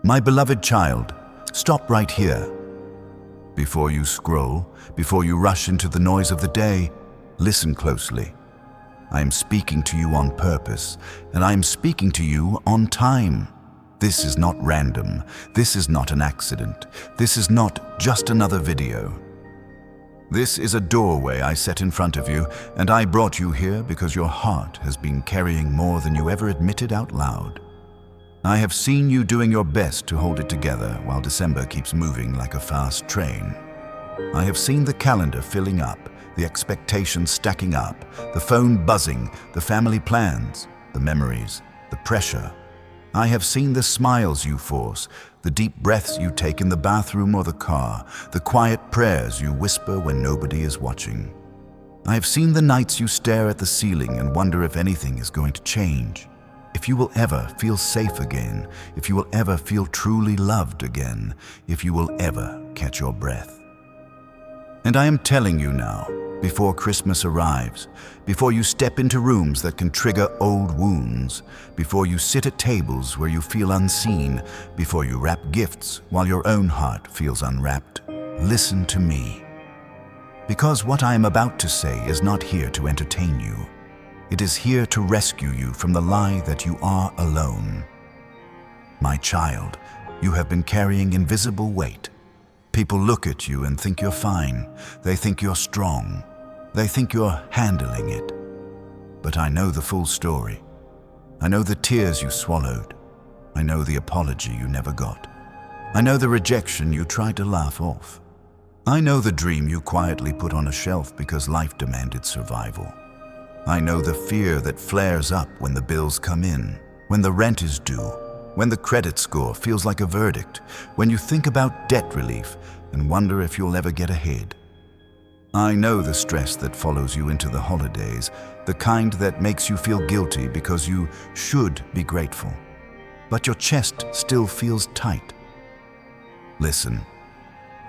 My beloved child, stop right here. Before you scroll, before you rush into the noise of the day, listen closely. I am speaking to you on purpose, and I am speaking to you on time. This is not random. This is not an accident. This is not just another video. This is a doorway I set in front of you, and I brought you here because your heart has been carrying more than you ever admitted out loud. I have seen you doing your best to hold it together while December keeps moving like a fast train. I have seen the calendar filling up, the expectations stacking up, the phone buzzing, the family plans, the memories, the pressure. I have seen the smiles you force, the deep breaths you take in the bathroom or the car, the quiet prayers you whisper when nobody is watching. I have seen the nights you stare at the ceiling and wonder if anything is going to change. If you will ever feel safe again, if you will ever feel truly loved again, if you will ever catch your breath. And I am telling you now, before Christmas arrives, before you step into rooms that can trigger old wounds, before you sit at tables where you feel unseen, before you wrap gifts while your own heart feels unwrapped, listen to me. Because what I am about to say is not here to entertain you. It is here to rescue you from the lie that you are alone. My child, you have been carrying invisible weight. People look at you and think you're fine. They think you're strong. They think you're handling it. But I know the full story. I know the tears you swallowed. I know the apology you never got. I know the rejection you tried to laugh off. I know the dream you quietly put on a shelf because life demanded survival. I know the fear that flares up when the bills come in, when the rent is due, when the credit score feels like a verdict, when you think about debt relief and wonder if you'll ever get ahead. I know the stress that follows you into the holidays, the kind that makes you feel guilty because you should be grateful, but your chest still feels tight. Listen,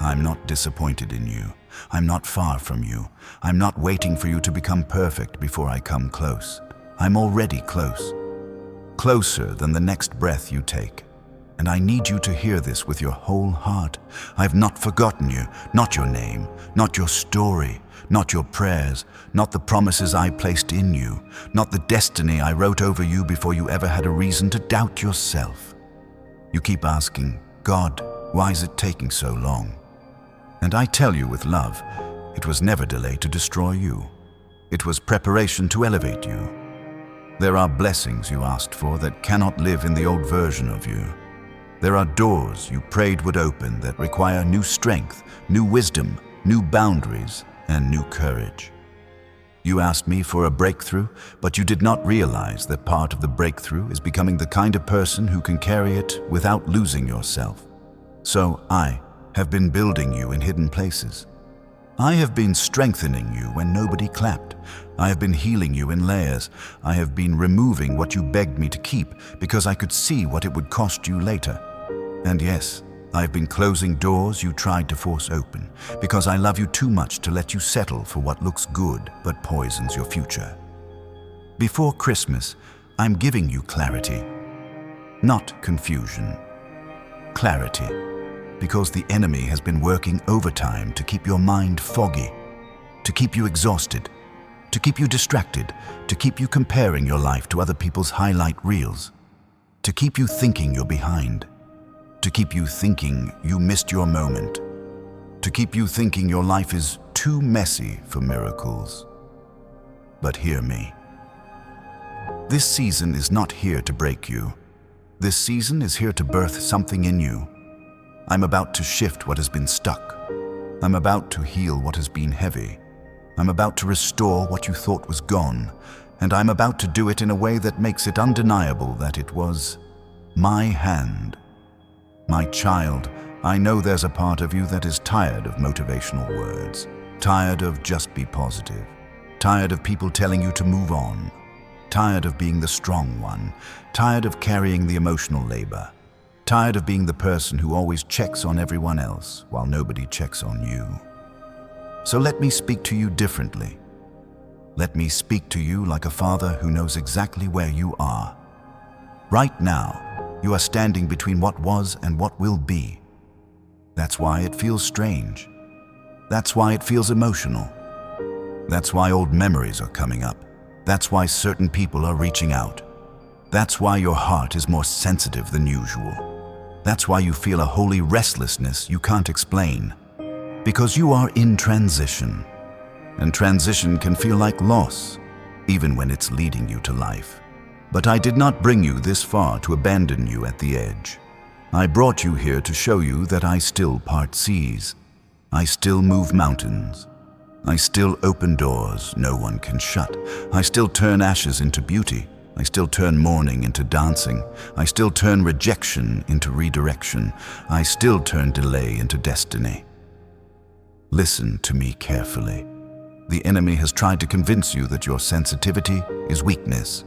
I'm not disappointed in you. I'm not far from you. I'm not waiting for you to become perfect before I come close. I'm already close. Closer than the next breath you take. And I need you to hear this with your whole heart. I've not forgotten you, not your name, not your story, not your prayers, not the promises I placed in you, not the destiny I wrote over you before you ever had a reason to doubt yourself. You keep asking, God, why is it taking so long? And I tell you with love, it was never delay to destroy you. It was preparation to elevate you. There are blessings you asked for that cannot live in the old version of you. There are doors you prayed would open that require new strength, new wisdom, new boundaries, and new courage. You asked me for a breakthrough, but you did not realize that part of the breakthrough is becoming the kind of person who can carry it without losing yourself. So I have been building you in hidden places. I have been strengthening you when nobody clapped. I have been healing you in layers. I have been removing what you begged me to keep because I could see what it would cost you later. And yes, I've been closing doors you tried to force open because I love you too much to let you settle for what looks good but poisons your future. Before Christmas, I'm giving you clarity, not confusion. Clarity. Because the enemy has been working overtime to keep your mind foggy, to keep you exhausted, to keep you distracted, to keep you comparing your life to other people's highlight reels, to keep you thinking you're behind, to keep you thinking you missed your moment, to keep you thinking your life is too messy for miracles. But hear me. This season is not here to break you. This season is here to birth something in you. I'm about to shift what has been stuck. I'm about to heal what has been heavy. I'm about to restore what you thought was gone. And I'm about to do it in a way that makes it undeniable that it was my hand. My child, I know there's a part of you that is tired of motivational words, tired of just be positive, tired of people telling you to move on, tired of being the strong one, tired of carrying the emotional labor, tired of being the person who always checks on everyone else while nobody checks on you. So let me speak to you differently. Let me speak to you like a father who knows exactly where you are. Right now, You are standing between what was and what will be. That's why it feels strange. That's why it feels emotional. That's why old memories are coming up. That's why certain people are reaching out. That's why your heart is more sensitive than usual. That's why you feel a holy restlessness you can't explain. Because you are in transition. And transition can feel like loss, even when it's leading you to life. But I did not bring you this far to abandon you at the edge. I brought you here to show you that I still part seas. I still move mountains. I still open doors no one can shut. I still turn ashes into beauty. I still turn mourning into dancing. I still turn rejection into redirection. I still turn delay into destiny. Listen to me carefully. The enemy has tried to convince you that your sensitivity is weakness.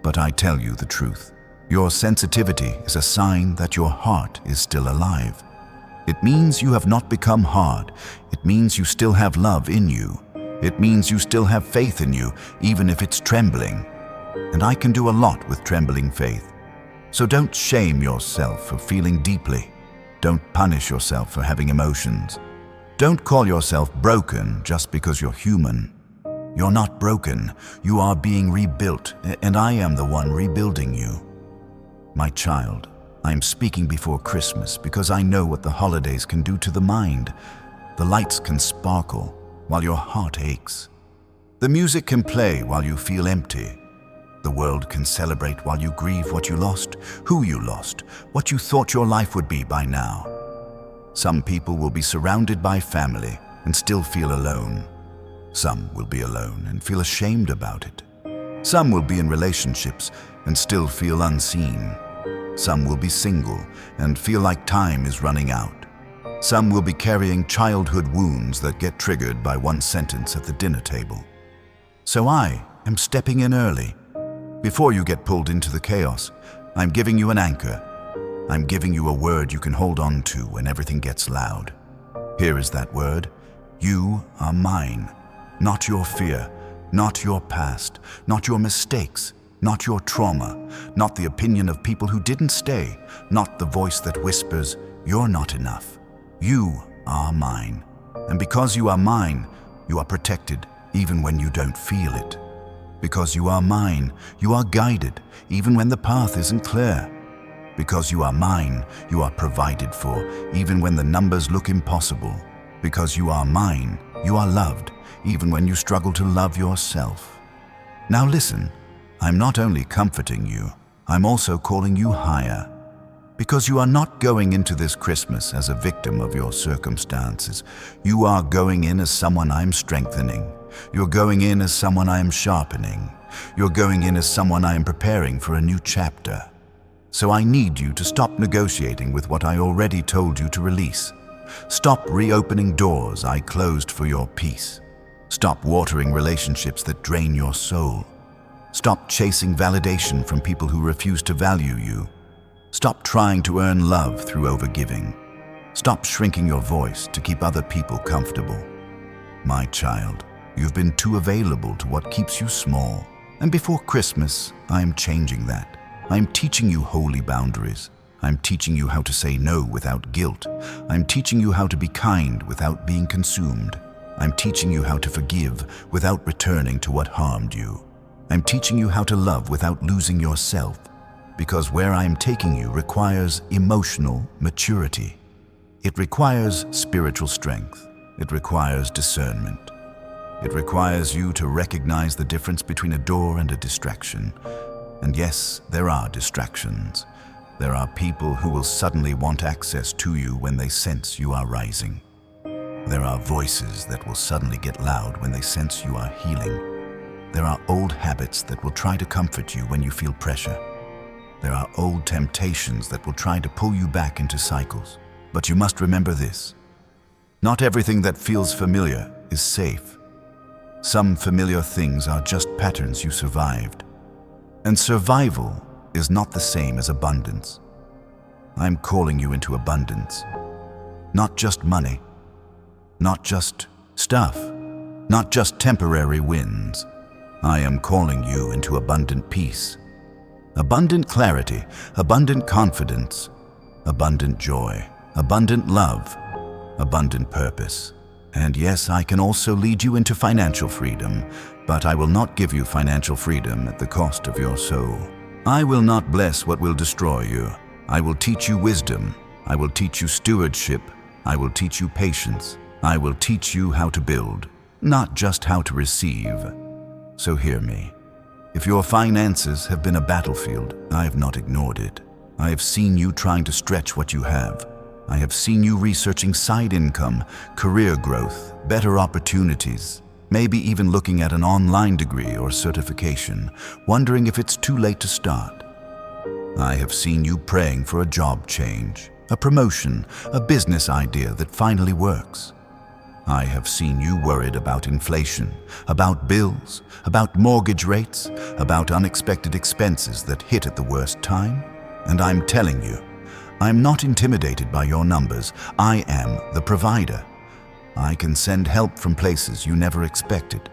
But I tell you the truth. Your sensitivity is a sign that your heart is still alive. It means you have not become hard. It means you still have love in you. It means you still have faith in you, even if it's trembling. And I can do a lot with trembling faith. So don't shame yourself for feeling deeply. Don't punish yourself for having emotions. Don't call yourself broken just because you're human. You're not broken. You are being rebuilt, and I am the one rebuilding you. My child, I am speaking before Christmas because I know what the holidays can do to the mind. The lights can sparkle while your heart aches. The music can play while you feel empty. The world can celebrate while you grieve what you lost, who you lost, what you thought your life would be by now. Some people will be surrounded by family and still feel alone. Some will be alone and feel ashamed about it. Some will be in relationships and still feel unseen. Some will be single and feel like time is running out. Some will be carrying childhood wounds that get triggered by one sentence at the dinner table. So I am stepping in early. Before you get pulled into the chaos, I'm giving you an anchor. I'm giving you a word you can hold on to when everything gets loud. Here is that word. You are mine. Not your fear, not your past, not your mistakes, not your trauma, not the opinion of people who didn't stay, not the voice that whispers, you're not enough. You are mine. And because you are mine, you are protected even when you don't feel it. Because you are mine, you are guided even when the path isn't clear. Because you are mine, you are provided for even when the numbers look impossible. Because you are mine, you are loved even when you struggle to love yourself. Now listen, I'm not only comforting you, I'm also calling you higher. Because you are not going into this Christmas as a victim of your circumstances. You are going in as someone I'm strengthening. You're going in as someone I am sharpening. You're going in as someone I am preparing for a new chapter. So I need you to stop negotiating with what I already told you to release. Stop reopening doors I closed for your peace. Stop watering relationships that drain your soul. Stop chasing validation from people who refuse to value you. Stop trying to earn love through overgiving. Stop shrinking your voice to keep other people comfortable. My child, you've been too available to what keeps you small. And before Christmas, I am changing that. I am teaching you holy boundaries. I'm teaching you how to say no without guilt. I'm teaching you how to be kind without being consumed. I'm teaching you how to forgive without returning to what harmed you. I'm teaching you how to love without losing yourself. Because where I am taking you requires emotional maturity. It requires spiritual strength. It requires discernment. It requires you to recognize the difference between a door and a distraction. And yes, there are distractions. There are people who will suddenly want access to you when they sense you are rising. There are voices that will suddenly get loud when they sense you are healing. There are old habits that will try to comfort you when you feel pressure. There are old temptations that will try to pull you back into cycles. But you must remember this. Not everything that feels familiar is safe. Some familiar things are just patterns you survived. And survival is not the same as abundance. I'm calling you into abundance. Not just money. Not just stuff. Not just temporary wins. I am calling you into abundant peace. abundant clarity, abundant confidence, abundant joy, abundant love, abundant purpose. And yes, I can also lead you into financial freedom, but I will not give you financial freedom at the cost of your soul. I will not bless what will destroy you. I will teach you wisdom. I will teach you stewardship. I will teach you patience. I will teach you how to build, not just how to receive. So hear me. If your finances have been a battlefield, I have not ignored it. I have seen you trying to stretch what you have. I have seen you researching side income, career growth, better opportunities, maybe even looking at an online degree or certification, wondering if it's too late to start. I have seen you praying for a job change, a promotion, a business idea that finally works. I have seen you worried about inflation, about bills, about mortgage rates, about unexpected expenses that hit at the worst time. And I'm telling you, I'm not intimidated by your numbers. I am the provider. I can send help from places you never expected.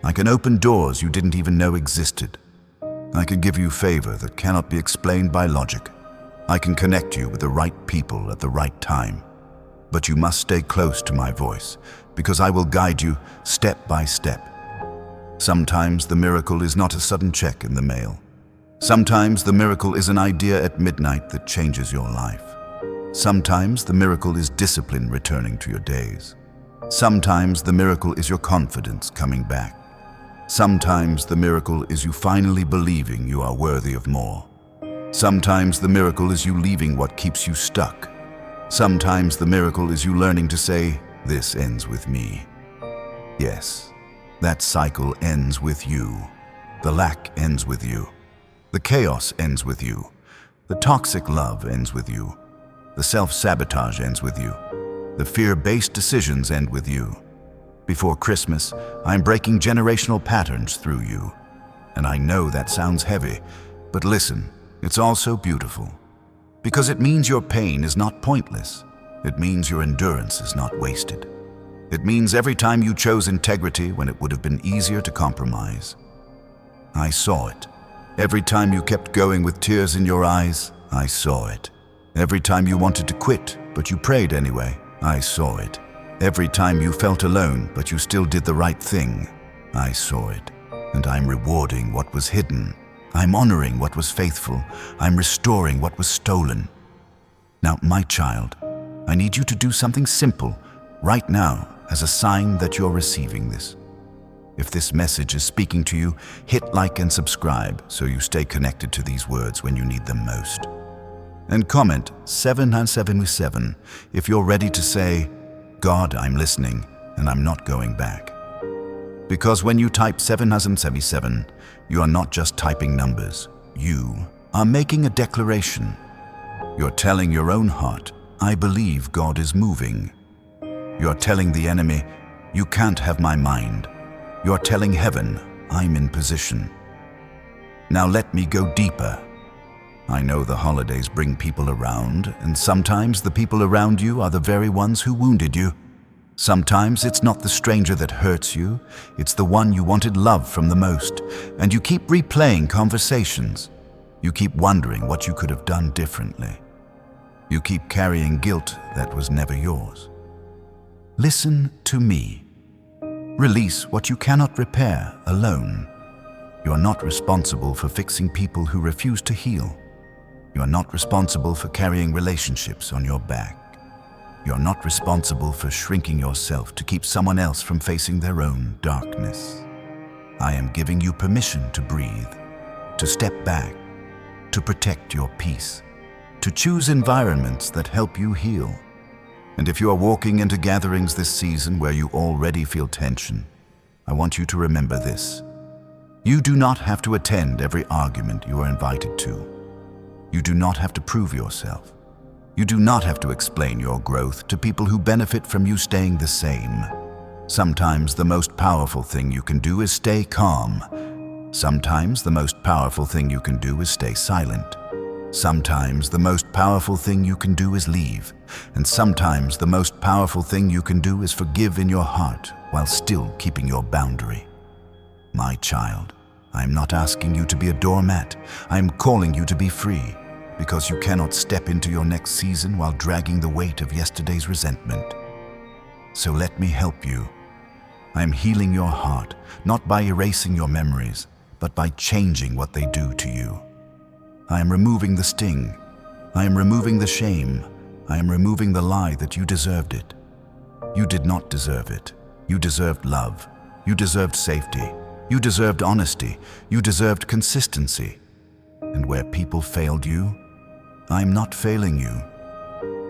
I can open doors you didn't even know existed. I can give you favor that cannot be explained by logic. I can connect you with the right people at the right time. But you must stay close to my voice, because I will guide you step by step. Sometimes the miracle is not a sudden check in the mail. Sometimes the miracle is an idea at midnight that changes your life. Sometimes the miracle is discipline returning to your days. Sometimes the miracle is your confidence coming back. Sometimes the miracle is you finally believing you are worthy of more. Sometimes the miracle is you leaving what keeps you stuck. Sometimes the miracle is you learning to say, "This ends with me." Yes, that cycle ends with you. The lack ends with you. The chaos ends with you. The toxic love ends with you. The self-sabotage ends with you. The fear-based decisions end with you. Before Christmas, I'm breaking generational patterns through you. And I know that sounds heavy, but listen, it's also beautiful. Because it means your pain is not pointless. It means your endurance is not wasted. It means every time you chose integrity when it would have been easier to compromise. I saw it. Every time you kept going with tears in your eyes, I saw it. Every time you wanted to quit, but you prayed anyway, I saw it. Every time you felt alone, but you still did the right thing, I saw it. And I'm rewarding what was hidden. I'm honoring what was faithful. I'm restoring what was stolen. Now, my child, I need you to do something simple right now as a sign that you're receiving this. If this message is speaking to you, hit like and subscribe so you stay connected to these words when you need them most. And comment 777 if you're ready to say, "God, I'm listening and I'm not going back." Because when you type 777, you are not just typing numbers. You are making a declaration. You're telling your own heart, "I believe God is moving." You're telling the enemy, "You can't have my mind." You're telling heaven, "I'm in position." Now let me go deeper. I know the holidays bring people around, and sometimes the people around you are the very ones who wounded you. Sometimes it's not the stranger that hurts you, it's the one you wanted love from the most, and you keep replaying conversations. You keep wondering what you could have done differently. You keep carrying guilt that was never yours. Listen to me. Release what you cannot repair alone. You are not responsible for fixing people who refuse to heal. You are not responsible for carrying relationships on your back. You are not responsible for shrinking yourself to keep someone else from facing their own darkness. I am giving you permission to breathe, to step back, to protect your peace, to choose environments that help you heal. And if you are walking into gatherings this season where you already feel tension, I want you to remember this. You do not have to attend every argument you are invited to. You do not have to prove yourself. You do not have to explain your growth to people who benefit from you staying the same. Sometimes the most powerful thing you can do is stay calm. Sometimes the most powerful thing you can do is stay silent. Sometimes the most powerful thing you can do is leave. And sometimes the most powerful thing you can do is forgive in your heart while still keeping your boundary. My child, I am not asking you to be a doormat. I am calling you to be free, because you cannot step into your next season while dragging the weight of yesterday's resentment. So let me help you. I am healing your heart, not by erasing your memories, but by changing what they do to you. I am removing the sting. I am removing the shame. I am removing the lie that you deserved it. You did not deserve it. You deserved love. You deserved safety. You deserved honesty. You deserved consistency. And where people failed you, I am not failing you.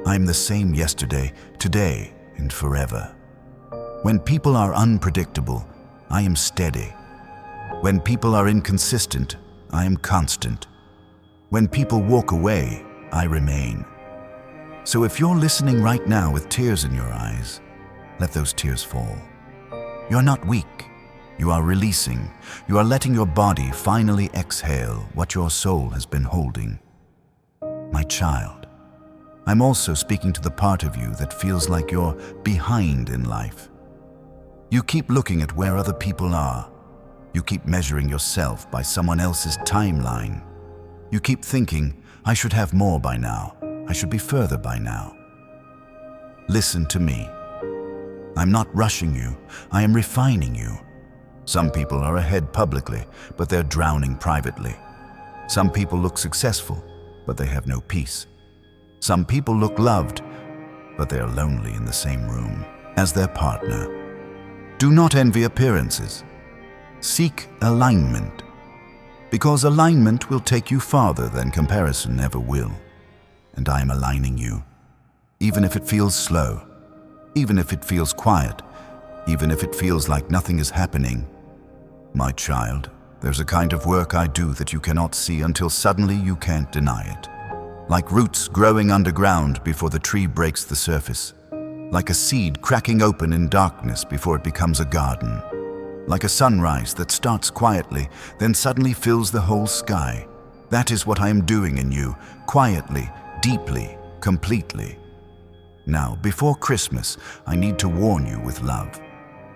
I am the same yesterday, today, and forever. When people are unpredictable, I am steady. When people are inconsistent, I am constant. When people walk away, I remain. So if you're listening right now with tears in your eyes, let those tears fall. You're not weak. You are releasing. You are letting your body finally exhale what your soul has been holding. My child, I'm also speaking to the part of you that feels like you're behind in life. You keep looking at where other people are. You keep measuring yourself by someone else's timeline. You keep thinking, I should have more by now. I should be further by now. Listen to me. I'm not rushing you. I am refining you. Some people are ahead publicly, but they're drowning privately. Some people look successful, but they have no peace. Some people look loved, but they are lonely in the same room as their partner. Do not envy appearances. Seek alignment, because alignment will take you farther than comparison ever will. And I am aligning you, even if it feels slow, even if it feels quiet, even if it feels like nothing is happening. My child, there's a kind of work I do that you cannot see until suddenly you can't deny it. Like roots growing underground before the tree breaks the surface. Like a seed cracking open in darkness before it becomes a garden. Like a sunrise that starts quietly, then suddenly fills the whole sky. That is what I am doing in you, quietly, deeply, completely. Now, before Christmas, I need to warn you with love.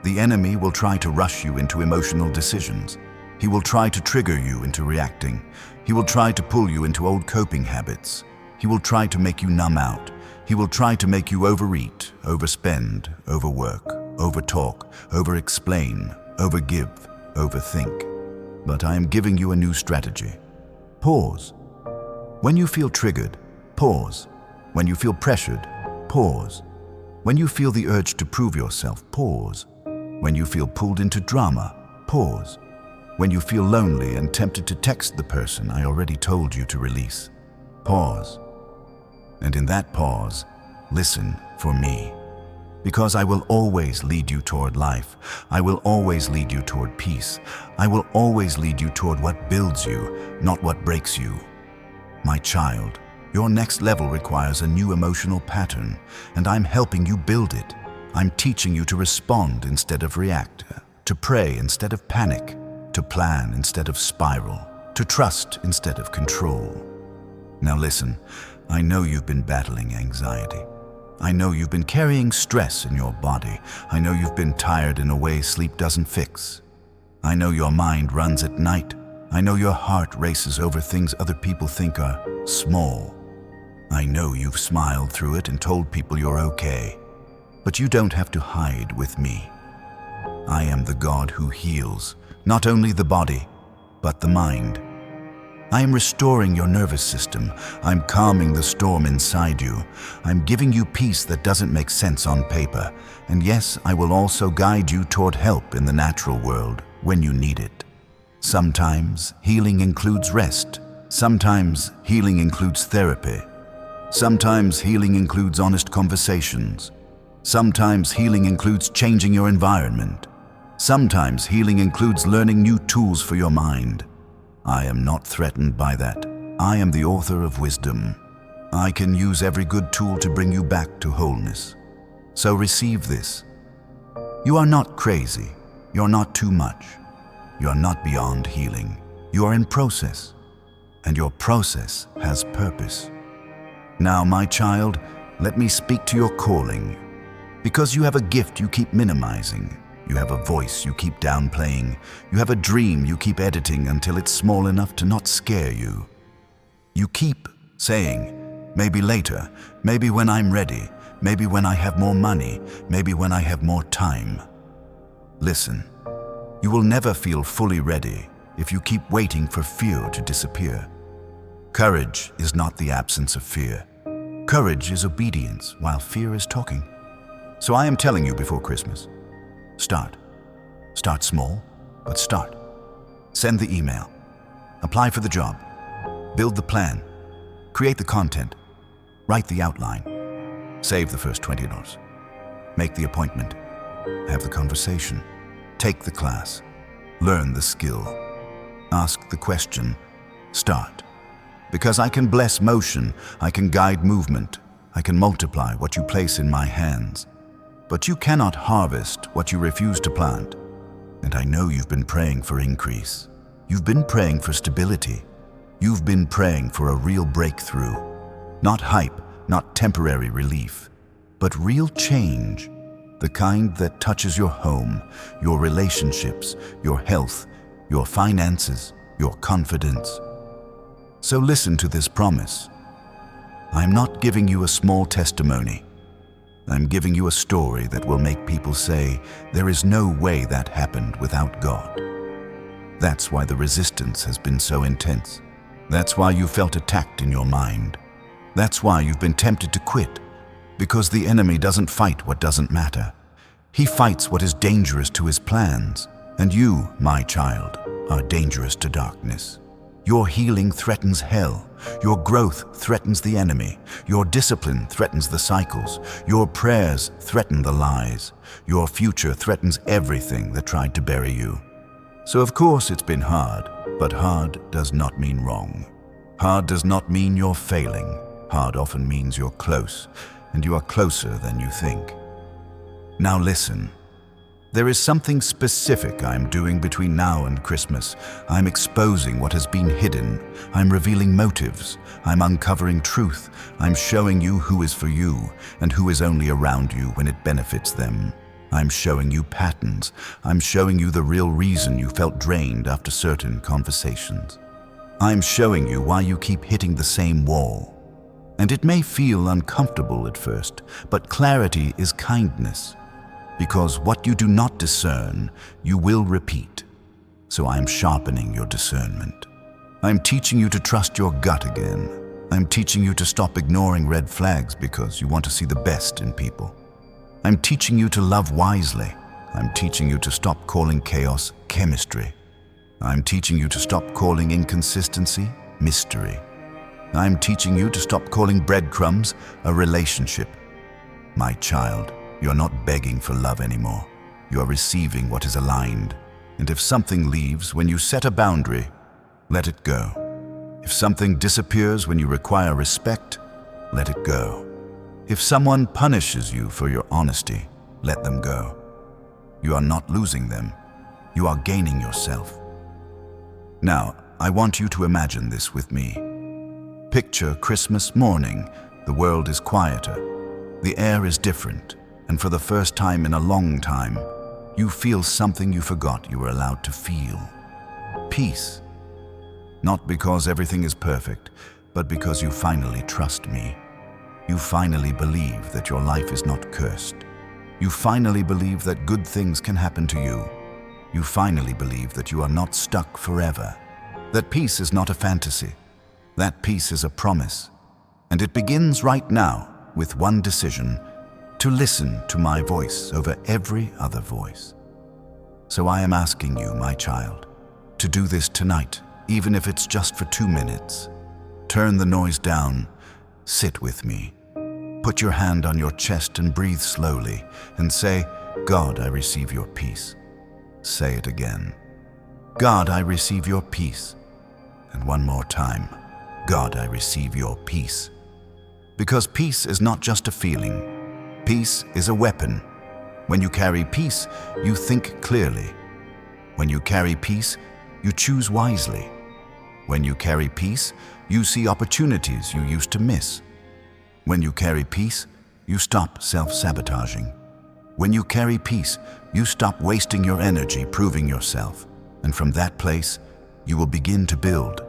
The enemy will try to rush you into emotional decisions. He will try to trigger you into reacting. He will try to pull you into old coping habits. He will try to make you numb out. He will try to make you overeat, overspend, overwork, overtalk, overexplain, overgive, overthink. But I am giving you a new strategy. Pause. When you feel triggered, pause. When you feel pressured, pause. When you feel the urge to prove yourself, pause. When you feel pulled into drama, pause. When you feel lonely and tempted to text the person I already told you to release, pause. And in that pause, listen for me. Because I will always lead you toward life. I will always lead you toward peace. I will always lead you toward what builds you, not what breaks you. My child, your next level requires a new emotional pattern, and I'm helping you build it. I'm teaching you to respond instead of react, to pray instead of panic, to plan instead of spiral, to trust instead of control. Now listen, I know you've been battling anxiety. I know you've been carrying stress in your body. I know you've been tired in a way sleep doesn't fix. I know your mind runs at night. I know your heart races over things other people think are small. I know you've smiled through it and told people you're okay. But you don't have to hide with me. I am the God who heals, not only the body, but the mind. I am restoring your nervous system. I'm calming the storm inside you. I'm giving you peace that doesn't make sense on paper. And yes, I will also guide you toward help in the natural world when you need it. Sometimes healing includes rest. Sometimes healing includes therapy. Sometimes healing includes honest conversations. Sometimes healing includes changing your environment. Sometimes healing includes learning new tools for your mind. I am not threatened by that. I am the author of wisdom. I can use every good tool to bring you back to wholeness. So receive this. You are not crazy. You're not too much. You are not beyond healing. You are in process. And your process has purpose. Now, my child, let me speak to your calling. Because you have a gift you keep minimizing. You have a voice you keep downplaying. You have a dream you keep editing until it's small enough to not scare you. You keep saying, maybe later, maybe when I'm ready, maybe when I have more money, maybe when I have more time. Listen, you will never feel fully ready if you keep waiting for fear to disappear. Courage is not the absence of fear. Courage is obedience while fear is talking. So I am telling you before Christmas, start. Start small, but start. Send the email. Apply for the job. Build the plan. Create the content. Write the outline. Save the first $20. Make the appointment. Have the conversation. Take the class. Learn the skill. Ask the question. Start. Because I can bless motion, I can guide movement, I can multiply what you place in my hands. But you cannot harvest what you refuse to plant. And I know you've been praying for increase. You've been praying for stability. You've been praying for a real breakthrough. Not hype, not temporary relief, but real change. The kind that touches your home, your relationships, your health, your finances, your confidence. So listen to this promise. I'm not giving you a small testimony. I'm giving you a story that will make people say, there is no way that happened without God. That's why the resistance has been so intense. That's why you felt attacked in your mind. That's why you've been tempted to quit. Because the enemy doesn't fight what doesn't matter. He fights what is dangerous to his plans. And you, my child, are dangerous to darkness. Your healing threatens hell. Your growth threatens the enemy. Your discipline threatens the cycles. Your prayers threaten the lies. Your future threatens everything that tried to bury you. So of course it's been hard, but hard does not mean wrong. Hard does not mean you're failing. Hard often means you're close, and you are closer than you think. Now listen. There is something specific I'm doing between now and Christmas. I'm exposing what has been hidden. I'm revealing motives. I'm uncovering truth. I'm showing you who is for you and who is only around you when it benefits them. I'm showing you patterns. I'm showing you the real reason you felt drained after certain conversations. I'm showing you why you keep hitting the same wall. And it may feel uncomfortable at first, but clarity is kindness. Because what you do not discern, you will repeat. So I'm sharpening your discernment. I'm teaching you to trust your gut again. I'm teaching you to stop ignoring red flags because you want to see the best in people. I'm teaching you to love wisely. I'm teaching you to stop calling chaos chemistry. I'm teaching you to stop calling inconsistency mystery. I'm teaching you to stop calling breadcrumbs a relationship. My child, you're not begging for love anymore. You are receiving what is aligned. And if something leaves when you set a boundary, let it go. If something disappears when you require respect, let it go. If someone punishes you for your honesty, let them go. You are not losing them. You are gaining yourself. Now, I want you to imagine this with me. Picture Christmas morning. The world is quieter. The air is different. And for the first time in a long time, you feel something you forgot you were allowed to feel. Peace. Not because everything is perfect, but because you finally trust me. You finally believe that your life is not cursed. You finally believe that good things can happen to you. You finally believe that you are not stuck forever. That peace is not a fantasy. That peace is a promise. And it begins right now with one decision: to listen to my voice over every other voice. So I am asking you, my child, to do this tonight, even if it's just for 2 minutes. Turn the noise down, sit with me. Put your hand on your chest and breathe slowly and say, God, I receive your peace. Say it again. God, I receive your peace. And one more time. God, I receive your peace. Because peace is not just a feeling. Peace is a weapon. When you carry peace, you think clearly. When you carry peace, you choose wisely. When you carry peace, you see opportunities you used to miss. When you carry peace, you stop self-sabotaging. When you carry peace, You stop wasting your energy proving yourself. And from that place, you will begin to build.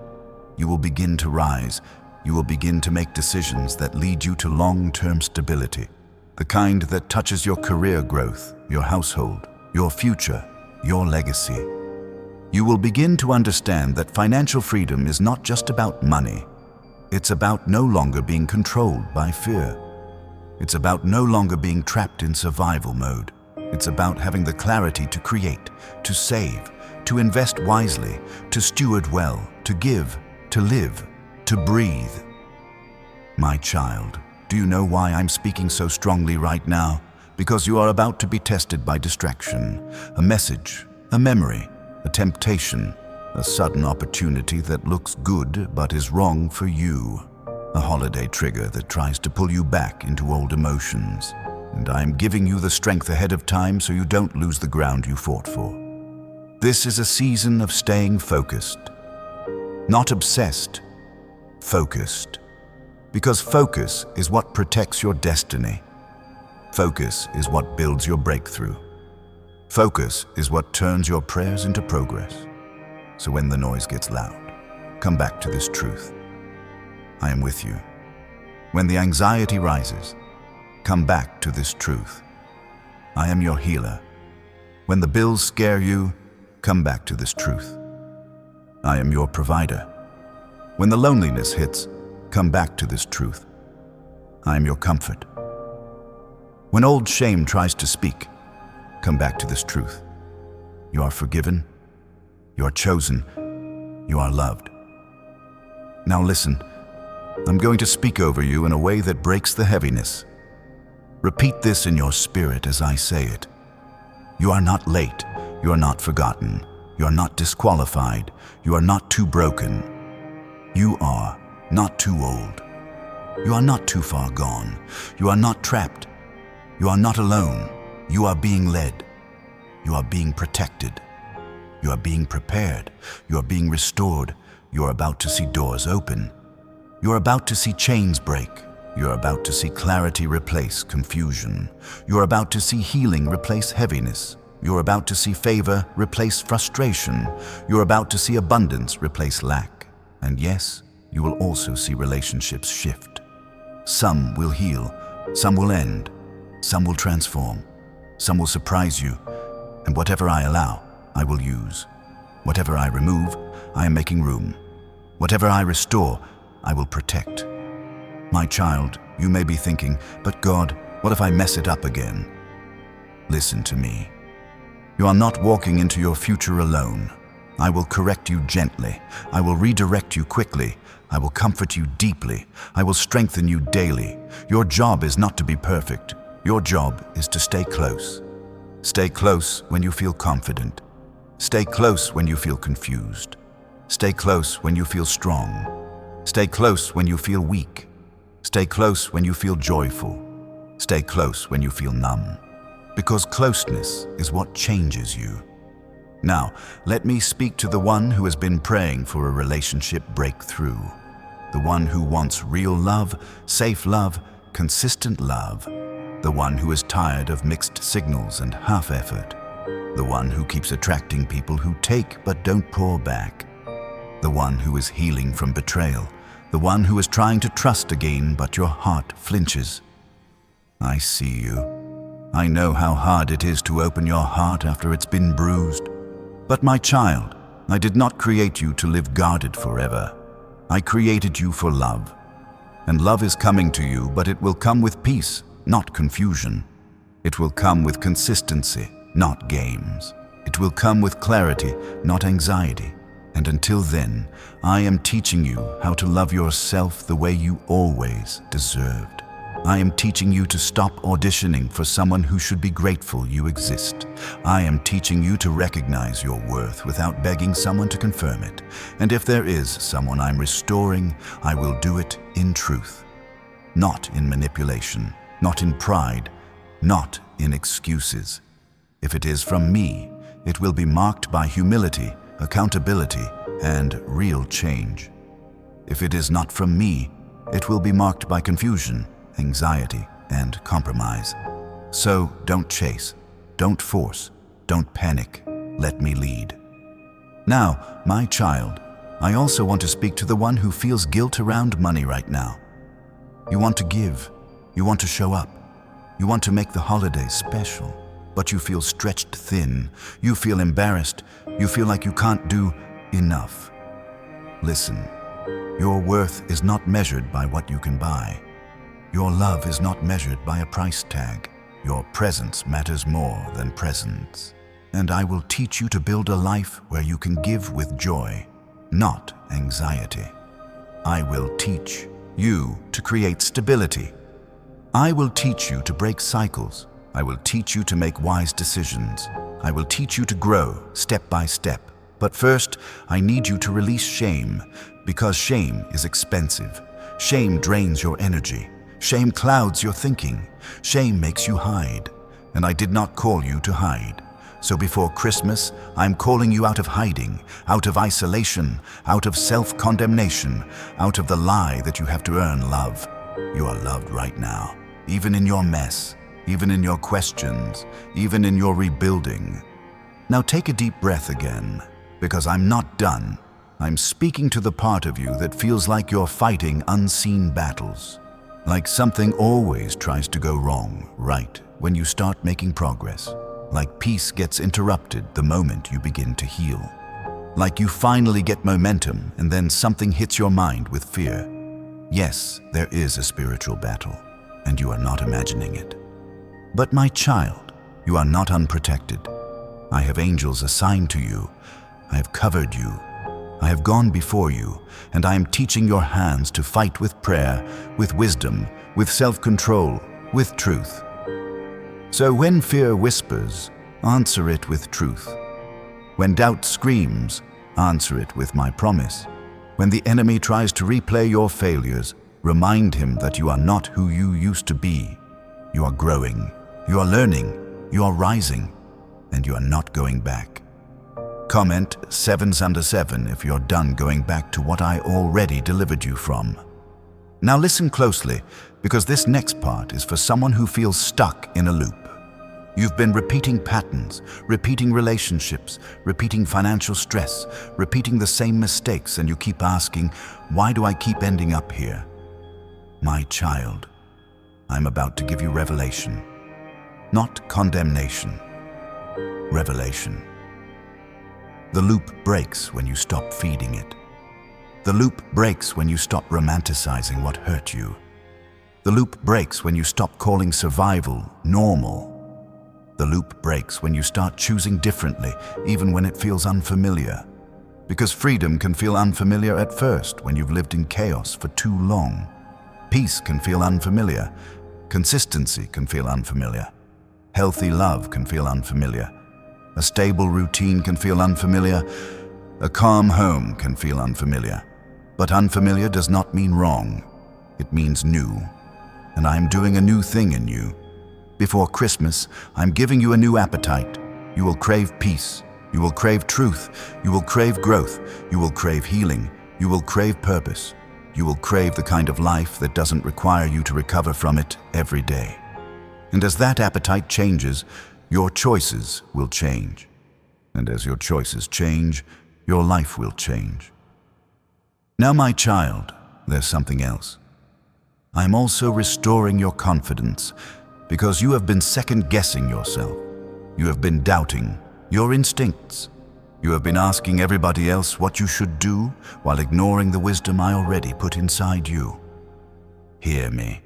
You will begin to rise. You will begin to make decisions that lead you to long-term stability. The kind that touches your career growth, your household, your future, your legacy. You will begin to understand that financial freedom is not just about money. It's about no longer being controlled by fear. It's about no longer being trapped in survival mode. It's about having the clarity to create, to save, to invest wisely, to steward well, to give, to live, to breathe. My child, do you know why I'm speaking so strongly right now? Because you are about to be tested by distraction, a message, a memory, a temptation, a sudden opportunity that looks good but is wrong for you, a holiday trigger that tries to pull you back into old emotions. And I'm giving you the strength ahead of time so you don't lose the ground you fought for. This is a season of staying focused, not obsessed, focused. Because focus is what protects your destiny. Focus is what builds your breakthrough. Focus is what turns your prayers into progress. So when the noise gets loud, come back to this truth. I am with you. When the anxiety rises, come back to this truth. I am your healer. When the bills scare you, come back to this truth. I am your provider. When the loneliness hits, come back to this truth. I am your comfort. When old shame tries to speak, come back to this truth. You are forgiven. You are chosen. You are loved. Now listen, I'm going to speak over you in a way that breaks the heaviness. Repeat this in your spirit as I say it. You are not late. You are not forgotten. You are not disqualified. You are not too broken. You are not too old. You are not too far gone. You are not trapped. You are not alone. You are being led. You are being protected. You are being prepared. You are being restored. You are about to see doors open. You are about to see chains break. You are about to see clarity replace confusion. You are about to see healing replace heaviness. You are about to see favor replace frustration. You are about to see abundance replace lack. And yes, you will also see relationships shift. Some will heal. Some will end. Some will transform. Some will surprise you. And whatever I allow, I will use. Whatever I remove, I am making room. Whatever I restore, I will protect. My child, you may be thinking, but God, what if I mess it up again? Listen to me. You are not walking into your future alone. I will correct you gently. I will redirect you quickly. I will comfort you deeply. I will strengthen you daily. Your job is not to be perfect. Your job is to stay close. Stay close when you feel confident. Stay close when you feel confused. Stay close when you feel strong. Stay close when you feel weak. Stay close when you feel joyful. Stay close when you feel numb. Because closeness is what changes you. Now, let me speak to the one who has been praying for a relationship breakthrough. The one who wants real love, safe love, consistent love. The one who is tired of mixed signals and half effort. The one who keeps attracting people who take but don't pour back. The one who is healing from betrayal. The one who is trying to trust again, but your heart flinches. I see you. I know how hard it is to open your heart after it's been bruised. But my child, I did not create you to live guarded forever. I created you for love. And love is coming to you, but it will come with peace, not confusion. It will come with consistency, not games. It will come with clarity, not anxiety. And until then, I am teaching you how to love yourself the way you always deserved. I am teaching you to stop auditioning for someone who should be grateful you exist. I am teaching you to recognize your worth without begging someone to confirm it. And if there is someone I'm restoring, I will do it in truth. Not in manipulation, not in pride, not in excuses. If it is from me, it will be marked by humility, accountability, and real change. If it is not from me, it will be marked by confusion, anxiety, and compromise. So don't chase, don't force, Don't panic. Let me lead. Now, my child, I also want to speak to the one who feels guilt around money right now. You want to give. You want to show up. You want to make the holidays special, but you feel stretched thin. You feel embarrassed. You feel like you can't do enough. Listen, your worth is not measured by what you can buy. Your love is not measured by a price tag. Your presence matters more than presents. And I will teach you to build a life where you can give with joy, not anxiety. I will teach you to create stability. I will teach you to break cycles. I will teach you to make wise decisions. I will teach you to grow step by step. But first, I need you to release shame, because shame is expensive. Shame drains your energy. Shame clouds your thinking. Shame makes you hide. And I did not call you to hide. So before Christmas, I'm calling you out of hiding, out of isolation, out of self-condemnation, out of the lie that you have to earn love. You are loved right now, even in your mess, even in your questions, even in your rebuilding. Now take a deep breath again, because I'm not done. I'm speaking to the part of you that feels like you're fighting unseen battles, like something always tries to go wrong right when you start making progress. Like peace gets interrupted the moment you begin to heal. Like you finally get momentum and then something hits your mind with fear. Yes, there is a spiritual battle, and you are not imagining it. But my child, you are not unprotected. I have angels assigned to you. I have covered you. I have gone before you, and I am teaching your hands to fight with prayer, with wisdom, with self-control, with truth. So when fear whispers, answer it with truth. When doubt screams, answer it with my promise. When the enemy tries to replay your failures, remind him that you are not who you used to be. You are growing, you are learning, you are rising, and you are not going back. Comment 7s under 7 if you're done going back to what I already delivered you from. Now listen closely, because this next part is for someone who feels stuck in a loop. You've been repeating patterns, repeating relationships, repeating financial stress, repeating the same mistakes, and you keep asking, why do I keep ending up here? My child, I'm about to give you revelation, not condemnation. Revelation. The loop breaks when you stop feeding it. The loop breaks when you stop romanticizing what hurt you. The loop breaks when you stop calling survival normal. The loop breaks when you start choosing differently, even when it feels unfamiliar. Because freedom can feel unfamiliar at first when you've lived in chaos for too long. Peace can feel unfamiliar. Consistency can feel unfamiliar. Healthy love can feel unfamiliar. A stable routine can feel unfamiliar. A calm home can feel unfamiliar. But unfamiliar does not mean wrong. It means new. And I'm doing a new thing in you. Before Christmas, I'm giving you a new appetite. You will crave peace. You will crave truth. You will crave growth. You will crave healing. You will crave purpose. You will crave the kind of life that doesn't require you to recover from it every day. And as that appetite changes, your choices will change. And as your choices change, your life will change. Now, my child, there's something else. I'm also restoring your confidence, because you have been second-guessing yourself. You have been doubting your instincts. You have been asking everybody else what you should do while ignoring the wisdom I already put inside you. Hear me.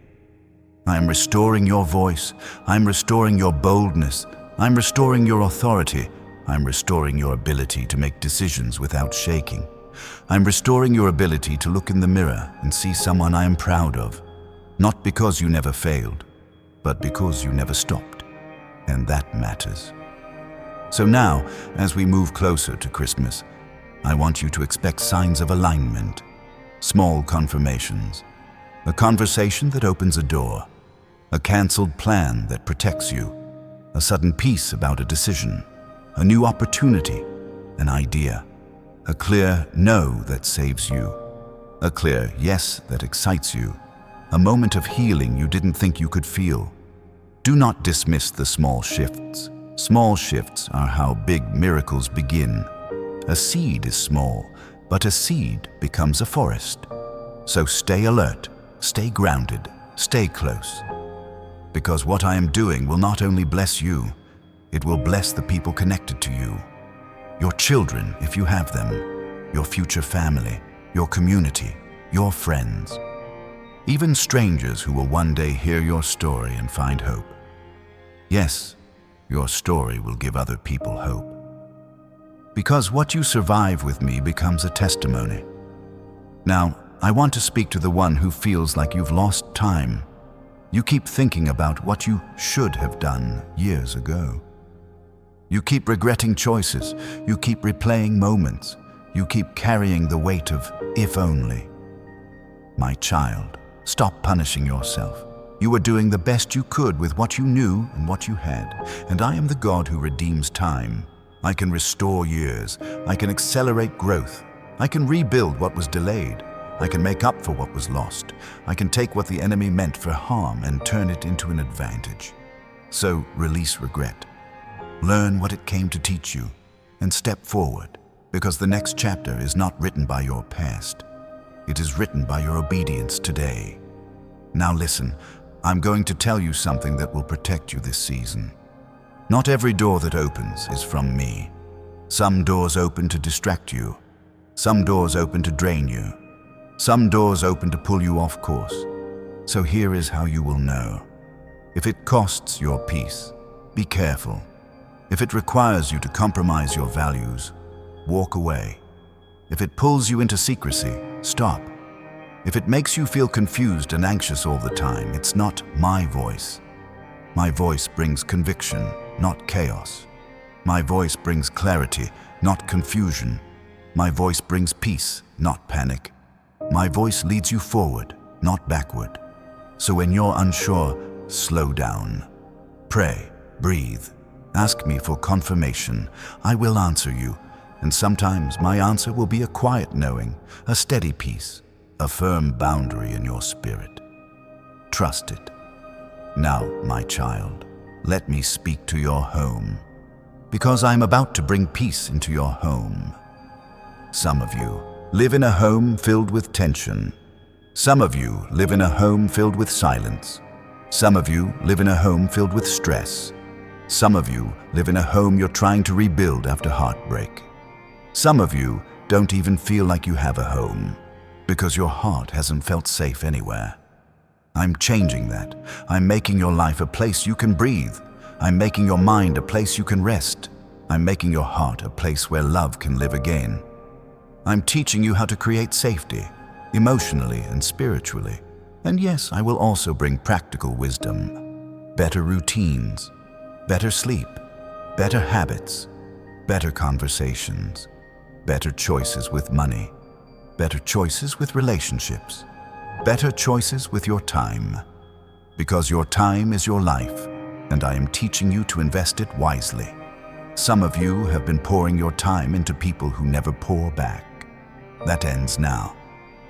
I am restoring your voice. I'm restoring your boldness. I'm restoring your authority. I'm restoring your ability to make decisions without shaking. I'm restoring your ability to look in the mirror and see someone I am proud of, not because you never failed, but because you never stopped. And that matters. So now, as we move closer to Christmas, I want you to expect signs of alignment, small confirmations, a conversation that opens a door, a cancelled plan that protects you, a sudden peace about a decision, a new opportunity, an idea, a clear no that saves you, a clear yes that excites you, a moment of healing you didn't think you could feel. Do not dismiss the small shifts. Small shifts are how big miracles begin. A seed is small, but a seed becomes a forest. So stay alert, stay grounded, stay close. Because what I am doing will not only bless you, it will bless the people connected to you. Your children, if you have them, your future family, your community, your friends. Even strangers who will one day hear your story and find hope. Yes, your story will give other people hope. Because what you survive with me becomes a testimony. Now, I want to speak to the one who feels like you've lost time. You keep thinking about what you should have done years ago. You keep regretting choices. You keep replaying moments. You keep carrying the weight of if only. My child, stop punishing yourself. You were doing the best you could with what you knew and what you had. And I am the God who redeems time. I can restore years. I can accelerate growth. I can rebuild what was delayed. I can make up for what was lost. I can take what the enemy meant for harm and turn it into an advantage. So release regret. Learn what it came to teach you and step forward, because the next chapter is not written by your past. It is written by your obedience today. Now listen, I'm going to tell you something that will protect you this season. Not every door that opens is from me. Some doors open to distract you. Some doors open to drain you. Some doors open to pull you off course. So here is how you will know. If it costs your peace, be careful. If it requires you to compromise your values, walk away. If it pulls you into secrecy, stop. If it makes you feel confused and anxious all the time, it's not my voice. My voice brings conviction, not chaos. My voice brings clarity, not confusion. My voice brings peace, not panic. My voice leads you forward, not backward. So when you're unsure, slow down. Pray, breathe. Ask me for confirmation. I will answer you. And sometimes my answer will be a quiet knowing, a steady peace, a firm boundary in your spirit. Trust it. Now, my child, let me speak to your home, because I'm about to bring peace into your home. Some of you live in a home filled with tension. Some of you live in a home filled with silence. Some of you live in a home filled with stress. Some of you live in a home you're trying to rebuild after heartbreak. Some of you don't even feel like you have a home, because your heart hasn't felt safe anywhere. I'm changing that. I'm making your life a place you can breathe. I'm making your mind a place you can rest. I'm making your heart a place where love can live again. I'm teaching you how to create safety, emotionally and spiritually. And yes, I will also bring practical wisdom, better routines, better sleep, better habits, better conversations, better choices with money, better choices with relationships, better choices with your time. Because your time is your life, and I am teaching you to invest it wisely. Some of you have been pouring your time into people who never pour back. That ends now.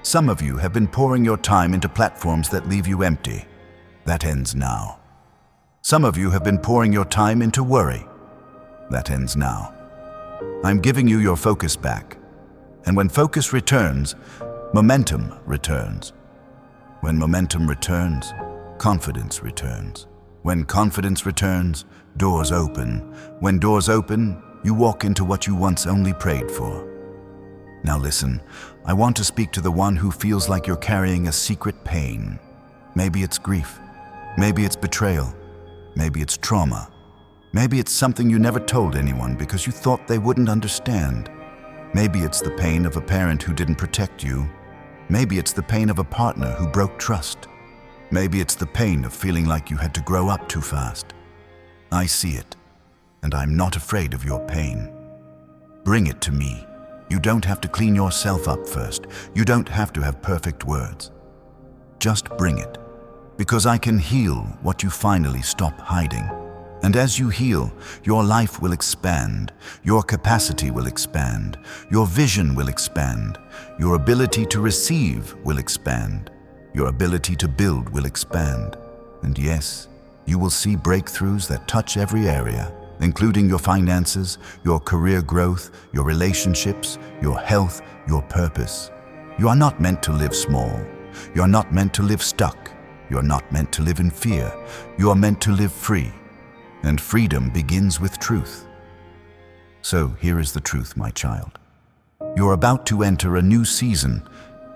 Some of you have been pouring your time into platforms that leave you empty. That ends now. Some of you have been pouring your time into worry. That ends now. I'm giving you your focus back. And when focus returns, momentum returns. When momentum returns, confidence returns. When confidence returns, doors open. When doors open, you walk into what you once only prayed for. Now listen, I want to speak to the one who feels like you're carrying a secret pain. Maybe it's grief. Maybe it's betrayal. Maybe it's trauma. Maybe it's something you never told anyone because you thought they wouldn't understand. Maybe it's the pain of a parent who didn't protect you. Maybe it's the pain of a partner who broke trust. Maybe it's the pain of feeling like you had to grow up too fast. I see it, and I'm not afraid of your pain. Bring it to me. You don't have to clean yourself up first. You don't have to have perfect words. Just bring it, because I can heal what you finally stop hiding. And as you heal, your life will expand, your capacity will expand, your vision will expand, your ability to receive will expand, your ability to build will expand. And yes, you will see breakthroughs that touch every area, including your finances, your career growth, your relationships, your health, your purpose. You are not meant to live small. You are not meant to live stuck. You are not meant to live in fear. You are meant to live free. And freedom begins with truth. So here is the truth, my child. You're about to enter a new season,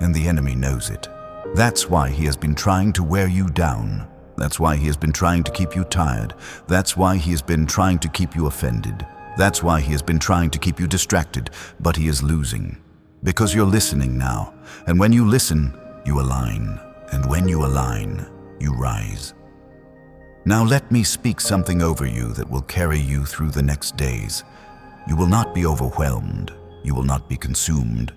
and the enemy knows it. That's why he has been trying to wear you down. That's why he has been trying to keep you tired. That's why he has been trying to keep you offended. That's why he has been trying to keep you distracted, but he is losing. Because you're listening now, and when you listen, you align. And when you align, you rise. Now let me speak something over you that will carry you through the next days. You will not be overwhelmed. You will not be consumed.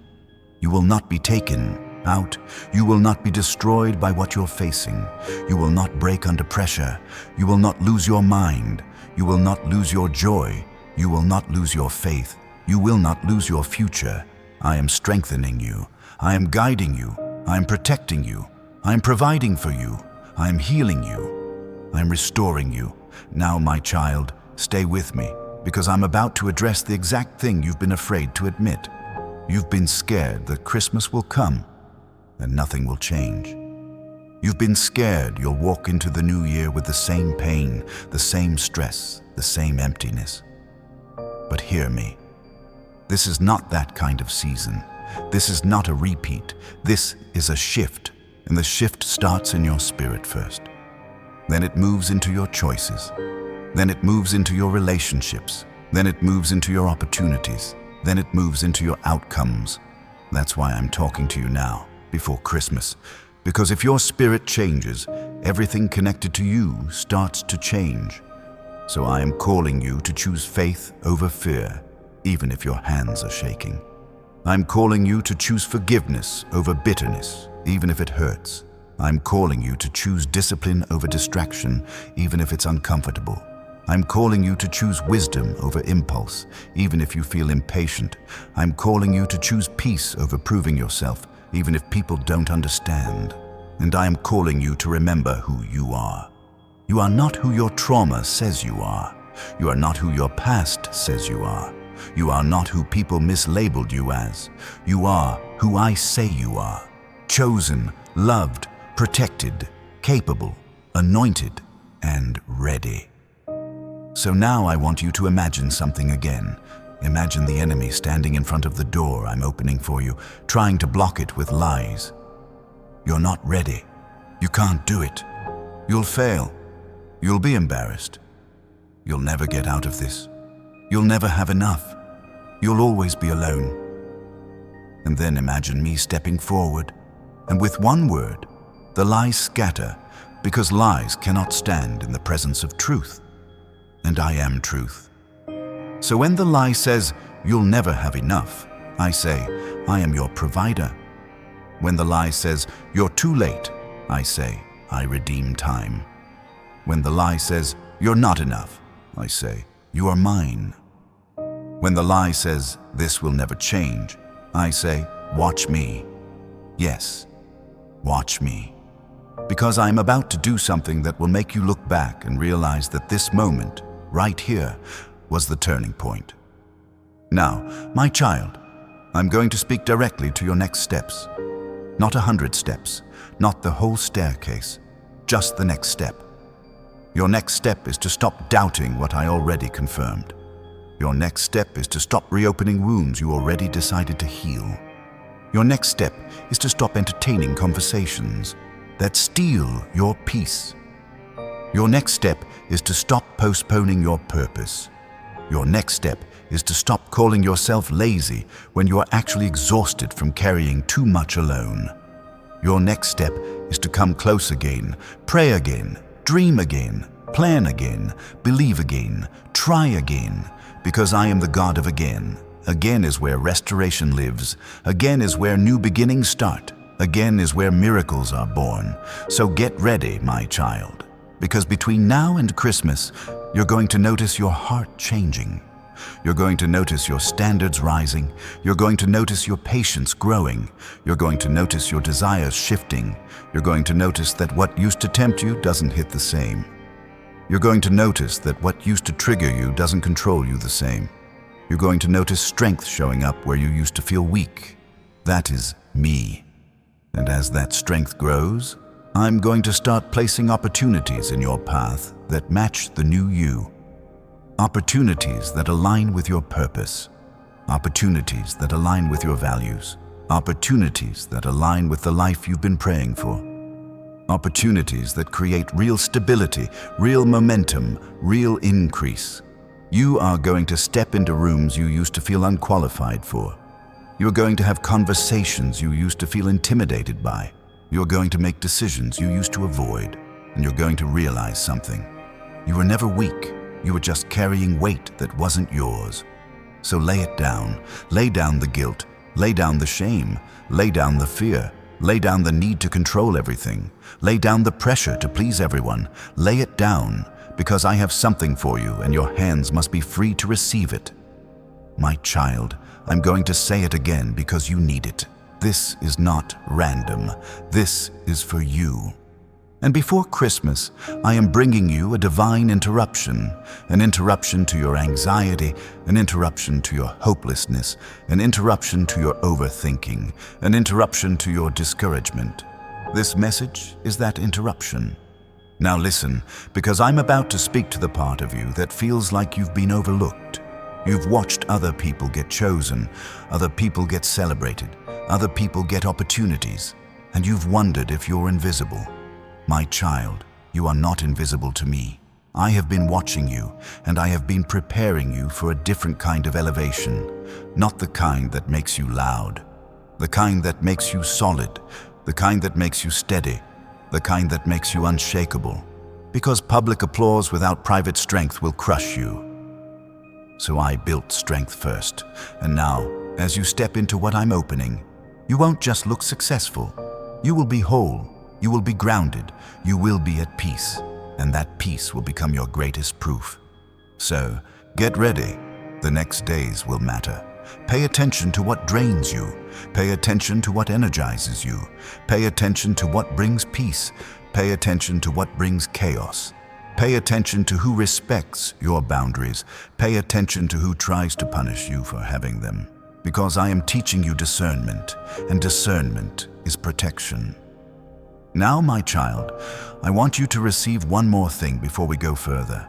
You will not be taken out. You will not be destroyed by what you're facing. You will not break under pressure. You will not lose your mind. You will not lose your joy. You will not lose your faith. You will not lose your future. I am strengthening you. I am guiding you. I am protecting you. I am providing for you. I am healing you. I am restoring you. Now, my child, stay with me, because I'm about to address the exact thing you've been afraid to admit. You've been scared that Christmas will come and nothing will change. You've been scared you'll walk into the new year with the same pain, the same stress, the same emptiness. But hear me. This is not that kind of season. This is not a repeat. This is a shift, and the shift starts in your spirit first. Then it moves into your choices. Then it moves into your relationships. Then it moves into your opportunities. Then it moves into your outcomes. That's why I'm talking to you now, before Christmas. Because if your spirit changes, everything connected to you starts to change. So I am calling you to choose faith over fear, even if your hands are shaking. I'm calling you to choose forgiveness over bitterness, even if it hurts. I'm calling you to choose discipline over distraction, even if it's uncomfortable. I'm calling you to choose wisdom over impulse, even if you feel impatient. I'm calling you to choose peace over proving yourself, even if people don't understand. And I am calling you to remember who you are. You are not who your trauma says you are. You are not who your past says you are. You are not who people mislabeled you as. You are who I say you are. Chosen, loved, protected, capable, anointed, and ready. So now I want you to imagine something again. Imagine the enemy standing in front of the door I'm opening for you, trying to block it with lies. You're not ready. You can't do it. You'll fail. You'll be embarrassed. You'll never get out of this. You'll never have enough. You'll always be alone. And then imagine me stepping forward, and with one word, the lies scatter, because lies cannot stand in the presence of truth. And I am truth. So when the lie says, you'll never have enough, I say, I am your provider. When the lie says, you're too late, I say, I redeem time. When the lie says, you're not enough, I say, you are mine. When the lie says, this will never change, I say, watch me. Yes, watch me. Because I'm about to do something that will make you look back and realize that this moment, right here, was the turning point. Now, my child, I'm going to speak directly to your next steps. Not 100 steps, not the whole staircase, just the next step. Your next step is to stop doubting what I already confirmed. Your next step is to stop reopening wounds you already decided to heal. Your next step is to stop entertaining conversations that steal your peace. Your next step is to stop postponing your purpose. Your next step is to stop calling yourself lazy when you are actually exhausted from carrying too much alone. Your next step is to come close again, pray again, dream again, plan again, believe again, try again, because I am the God of again. Again is where restoration lives. Again is where new beginnings start. Again is where miracles are born. So get ready, my child, because between now and Christmas, you're going to notice your heart changing. You're going to notice your standards rising. You're going to notice your patience growing. You're going to notice your desires shifting. You're going to notice that what used to tempt you doesn't hit the same. You're going to notice that what used to trigger you doesn't control you the same. You're going to notice strength showing up where you used to feel weak. That is me. And as that strength grows, I'm going to start placing opportunities in your path that match the new you. Opportunities that align with your purpose. Opportunities that align with your values. Opportunities that align with the life you've been praying for. Opportunities that create real stability, real momentum, real increase. You are going to step into rooms you used to feel unqualified for. You're going to have conversations you used to feel intimidated by. You're going to make decisions you used to avoid. And you're going to realize something. You were never weak. You were just carrying weight that wasn't yours. So lay it down. Lay down the guilt. Lay down the shame. Lay down the fear. Lay down the need to control everything. Lay down the pressure to please everyone. Lay it down, because I have something for you and your hands must be free to receive it. My child, I'm going to say it again because you need it. This is not random. This is for you. And before Christmas, I am bringing you a divine interruption, an interruption to your anxiety, an interruption to your hopelessness, an interruption to your overthinking, an interruption to your discouragement. This message is that interruption. Now listen, because I'm about to speak to the part of you that feels like you've been overlooked. You've watched other people get chosen, other people get celebrated, other people get opportunities, and you've wondered if you're invisible. My child, you are not invisible to me. I have been watching you, and I have been preparing you for a different kind of elevation. Not the kind that makes you loud, the kind that makes you solid, the kind that makes you steady, the kind that makes you unshakable. Because public applause without private strength will crush you. So I built strength first, and now, as you step into what I'm opening, you won't just look successful. You will be whole. You will be grounded, you will be at peace, and that peace will become your greatest proof. So, get ready. The next days will matter. Pay attention to what drains you. Pay attention to what energizes you. Pay attention to what brings peace. Pay attention to what brings chaos. Pay attention to who respects your boundaries. Pay attention to who tries to punish you for having them. Because I am teaching you discernment, and discernment is protection. Now, my child, I want you to receive one more thing before we go further.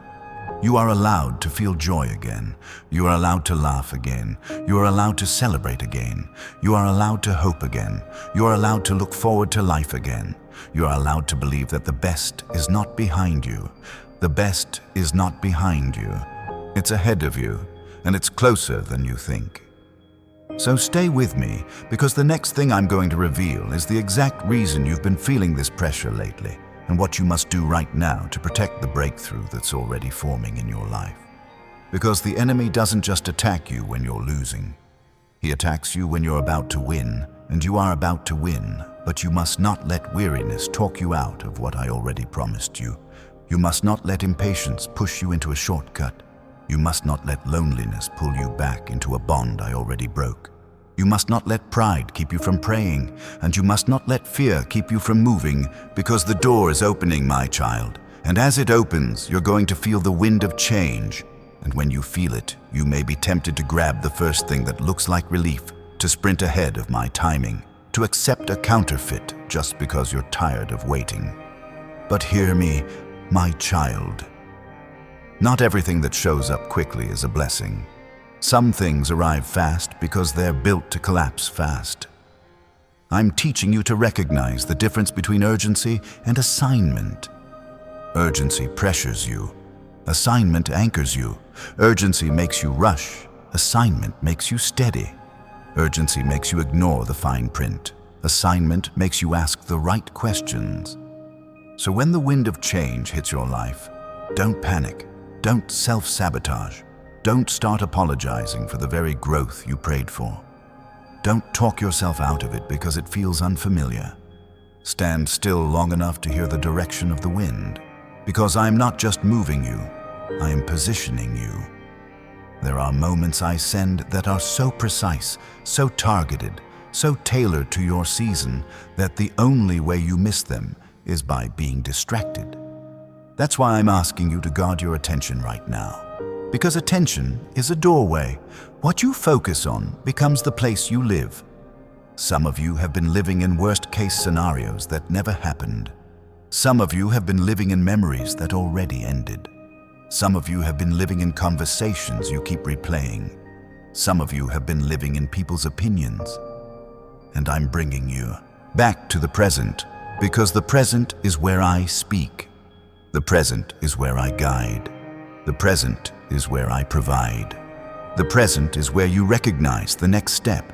You are allowed to feel joy again. You are allowed to laugh again. You are allowed to celebrate again. You are allowed to hope again. You are allowed to look forward to life again. You are allowed to believe that the best is not behind you. The best is not behind you. It's ahead of you, and it's closer than you think. So stay with me, because the next thing I'm going to reveal is the exact reason you've been feeling this pressure lately, and what you must do right now to protect the breakthrough that's already forming in your life. Because the enemy doesn't just attack you when you're losing. He attacks you when you're about to win, and you are about to win, but you must not let weariness talk you out of what I already promised you. You must not let impatience push you into a shortcut. You must not let loneliness pull you back into a bond I already broke. You must not let pride keep you from praying, and you must not let fear keep you from moving, because the door is opening, my child. And as it opens, you're going to feel the wind of change. And when you feel it, you may be tempted to grab the first thing that looks like relief, to sprint ahead of my timing, to accept a counterfeit just because you're tired of waiting. But hear me, my child. Not everything that shows up quickly is a blessing. Some things arrive fast because they're built to collapse fast. I'm teaching you to recognize the difference between urgency and assignment. Urgency pressures you. Assignment anchors you. Urgency makes you rush. Assignment makes you steady. Urgency makes you ignore the fine print. Assignment makes you ask the right questions. So when the wind of change hits your life, don't panic. Don't self-sabotage. Don't start apologizing for the very growth you prayed for. Don't talk yourself out of it because it feels unfamiliar. Stand still long enough to hear the direction of the wind, because I am not just moving you, I am positioning you. There are moments I send that are so precise, so targeted, so tailored to your season that the only way you miss them is by being distracted. That's why I'm asking you to guard your attention right now. Because attention is a doorway. What you focus on becomes the place you live. Some of you have been living in worst-case scenarios that never happened. Some of you have been living in memories that already ended. Some of you have been living in conversations you keep replaying. Some of you have been living in people's opinions. And I'm bringing you back to the present, because the present is where I speak. The present is where I guide. The present is where I provide. The present is where you recognize the next step.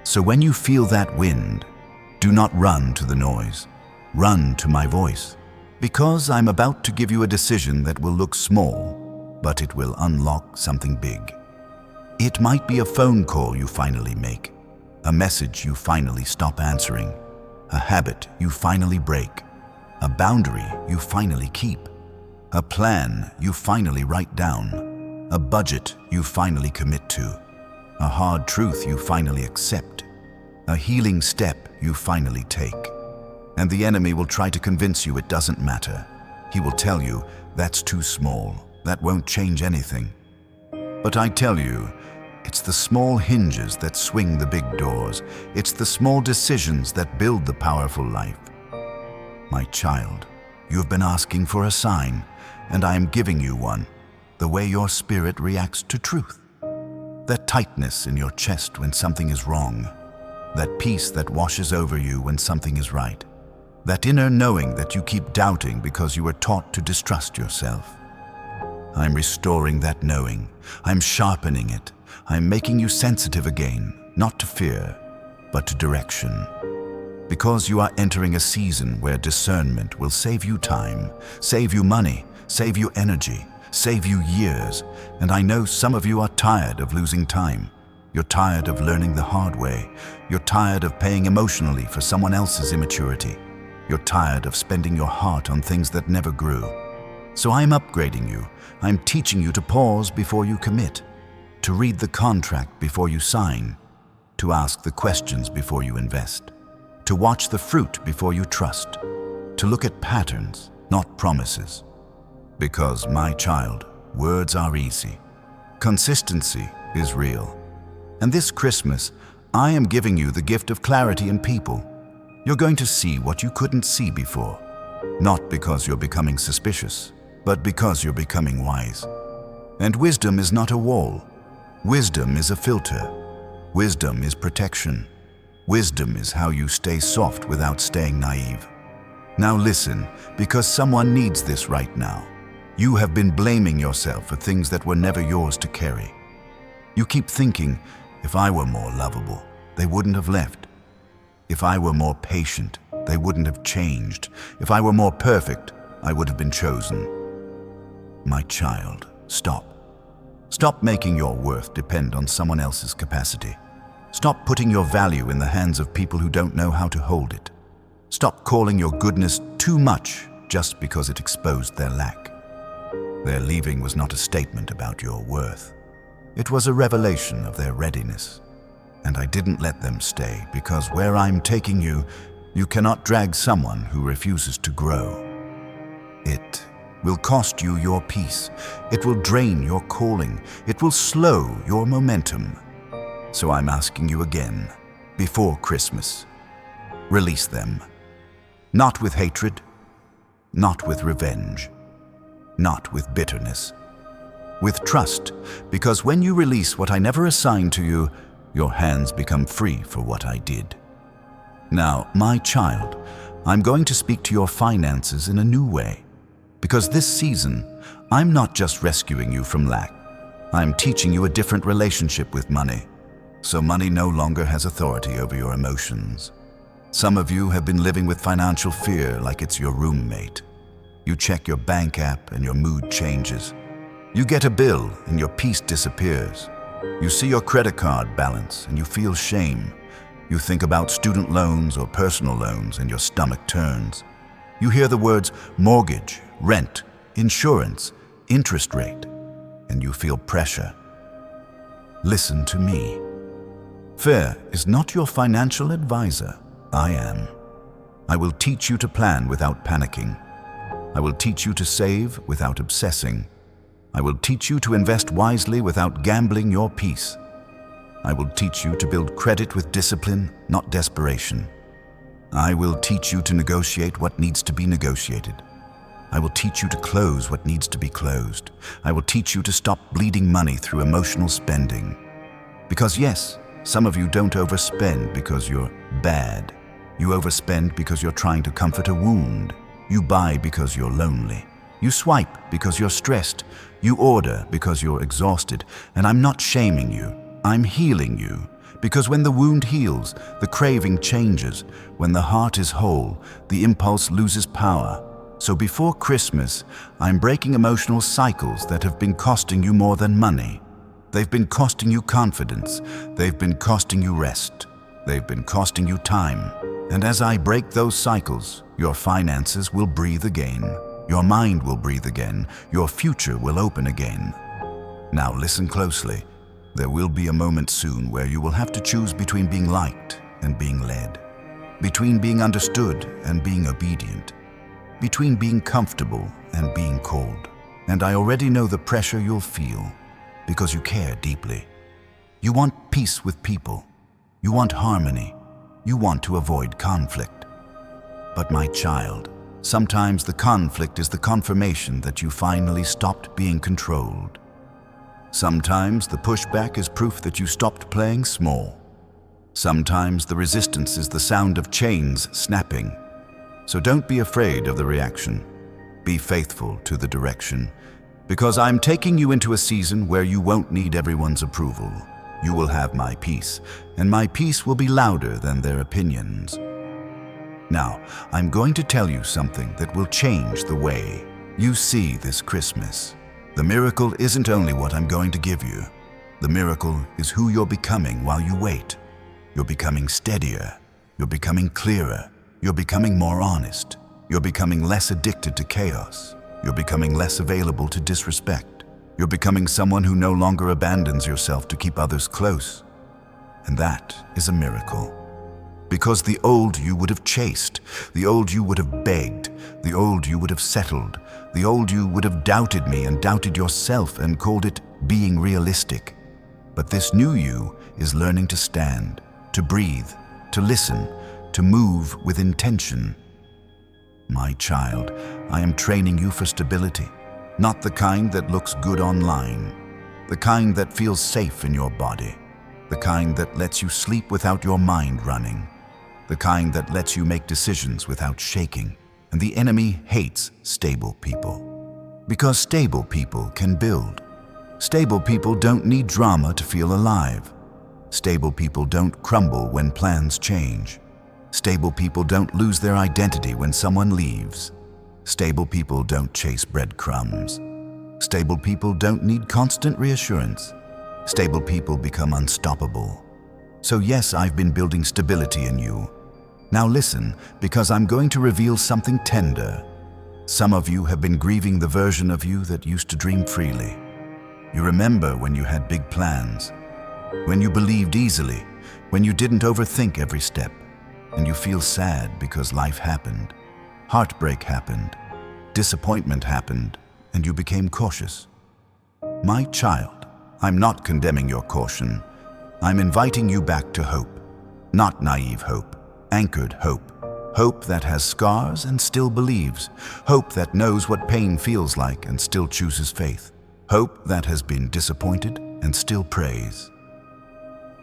So when you feel that wind, do not run to the noise. Run to my voice, because I'm about to give you a decision that will look small, but it will unlock something big. It might be a phone call you finally make, a message you finally stop answering, a habit you finally break, a boundary you finally keep, a plan you finally write down, a budget you finally commit to, a hard truth you finally accept, a healing step you finally take. And the enemy will try to convince you it doesn't matter. He will tell you, that's too small, that won't change anything. But I tell you, it's the small hinges that swing the big doors. It's the small decisions that build the powerful life. My child, you have been asking for a sign, and I am giving you one, the way your spirit reacts to truth. That tightness in your chest when something is wrong. That peace that washes over you when something is right. That inner knowing that you keep doubting because you were taught to distrust yourself. I'm restoring that knowing. I'm sharpening it. I'm making you sensitive again, not to fear, but to direction. Because you are entering a season where discernment will save you time, save you money, save you energy, save you years. And I know some of you are tired of losing time. You're tired of learning the hard way. You're tired of paying emotionally for someone else's immaturity. You're tired of spending your heart on things that never grew. So I'm upgrading you. I'm teaching you to pause before you commit, to read the contract before you sign, to ask the questions before you invest, to watch the fruit before you trust, to look at patterns, not promises. Because, my child, words are easy. Consistency is real. And this Christmas, I am giving you the gift of clarity in people. You're going to see what you couldn't see before. Not because you're becoming suspicious, but because you're becoming wise. And wisdom is not a wall. Wisdom is a filter. Wisdom is protection. Wisdom is how you stay soft without staying naive. Now listen, because someone needs this right now. You have been blaming yourself for things that were never yours to carry. You keep thinking, if I were more lovable, they wouldn't have left. If I were more patient, they wouldn't have changed. If I were more perfect, I would have been chosen. My child, stop. Stop making your worth depend on someone else's capacity. Stop putting your value in the hands of people who don't know how to hold it. Stop calling your goodness too much just because it exposed their lack. Their leaving was not a statement about your worth. It was a revelation of their readiness. And I didn't let them stay because where I'm taking you, you cannot drag someone who refuses to grow. It will cost you your peace. It will drain your calling. It will slow your momentum. So I'm asking you again, before Christmas, release them. Not with hatred, not with revenge, not with bitterness. With trust, because when you release what I never assigned to you, your hands become free for what I did. Now, my child, I'm going to speak to your finances in a new way. Because this season, I'm not just rescuing you from lack. I'm teaching you a different relationship with money. So money no longer has authority over your emotions. Some of you have been living with financial fear like it's your roommate. You check your bank app and your mood changes. You get a bill and your peace disappears. You see your credit card balance and you feel shame. You think about student loans or personal loans and your stomach turns. You hear the words mortgage, rent, insurance, interest rate, and you feel pressure. Listen to me. Fear is not your financial advisor. I am. I will teach you to plan without panicking. I will teach you to save without obsessing. I will teach you to invest wisely without gambling your peace. I will teach you to build credit with discipline, not desperation. I will teach you to negotiate what needs to be negotiated. I will teach you to close what needs to be closed. I will teach you to stop bleeding money through emotional spending. Because yes, some of you don't overspend because you're bad. You overspend because you're trying to comfort a wound. You buy because you're lonely. You swipe because you're stressed. You order because you're exhausted. And I'm not shaming you. I'm healing you. Because when the wound heals, the craving changes. When the heart is whole, the impulse loses power. So before Christmas, I'm breaking emotional cycles that have been costing you more than money. They've been costing you confidence. They've been costing you rest. They've been costing you time. And as I break those cycles, your finances will breathe again. Your mind will breathe again. Your future will open again. Now listen closely. There will be a moment soon where you will have to choose between being liked and being led. Between being understood and being obedient. Between being comfortable and being cold. And I already know the pressure you'll feel because you care deeply. You want peace with people. You want harmony. You want to avoid conflict. But my child, sometimes the conflict is the confirmation that you finally stopped being controlled. Sometimes the pushback is proof that you stopped playing small. Sometimes the resistance is the sound of chains snapping. So don't be afraid of the reaction. Be faithful to the direction, because I'm taking you into a season where you won't need everyone's approval. You will have my peace, and my peace will be louder than their opinions. Now, I'm going to tell you something that will change the way you see this Christmas. The miracle isn't only what I'm going to give you. The miracle is who you're becoming while you wait. You're becoming steadier. You're becoming clearer. You're becoming more honest. You're becoming less addicted to chaos. You're becoming less available to disrespect. You're becoming someone who no longer abandons yourself to keep others close. And that is a miracle. Because the old you would have chased, the old you would have begged, the old you would have settled, the old you would have doubted me and doubted yourself and called it being realistic. But this new you is learning to stand, to breathe, to listen, to move with intention. My child, I am training you for stability, not the kind that looks good online, the kind that feels safe in your body, the kind that lets you sleep without your mind running, the kind that lets you make decisions without shaking. And the enemy hates stable people. Because stable people can build. Stable people don't need drama to feel alive. Stable people don't crumble when plans change. Stable people don't lose their identity when someone leaves. Stable people don't chase breadcrumbs. Stable people don't need constant reassurance. Stable people become unstoppable. So yes, I've been building stability in you. Now listen, because I'm going to reveal something tender. Some of you have been grieving the version of you that used to dream freely. You remember when you had big plans, when you believed easily, when you didn't overthink every step, and you feel sad because life happened. Heartbreak happened, disappointment happened, and you became cautious. My child, I'm not condemning your caution. I'm inviting you back to hope, not naive hope. Anchored hope. Hope that has scars and still believes. Hope that knows what pain feels like and still chooses faith. Hope that has been disappointed and still prays.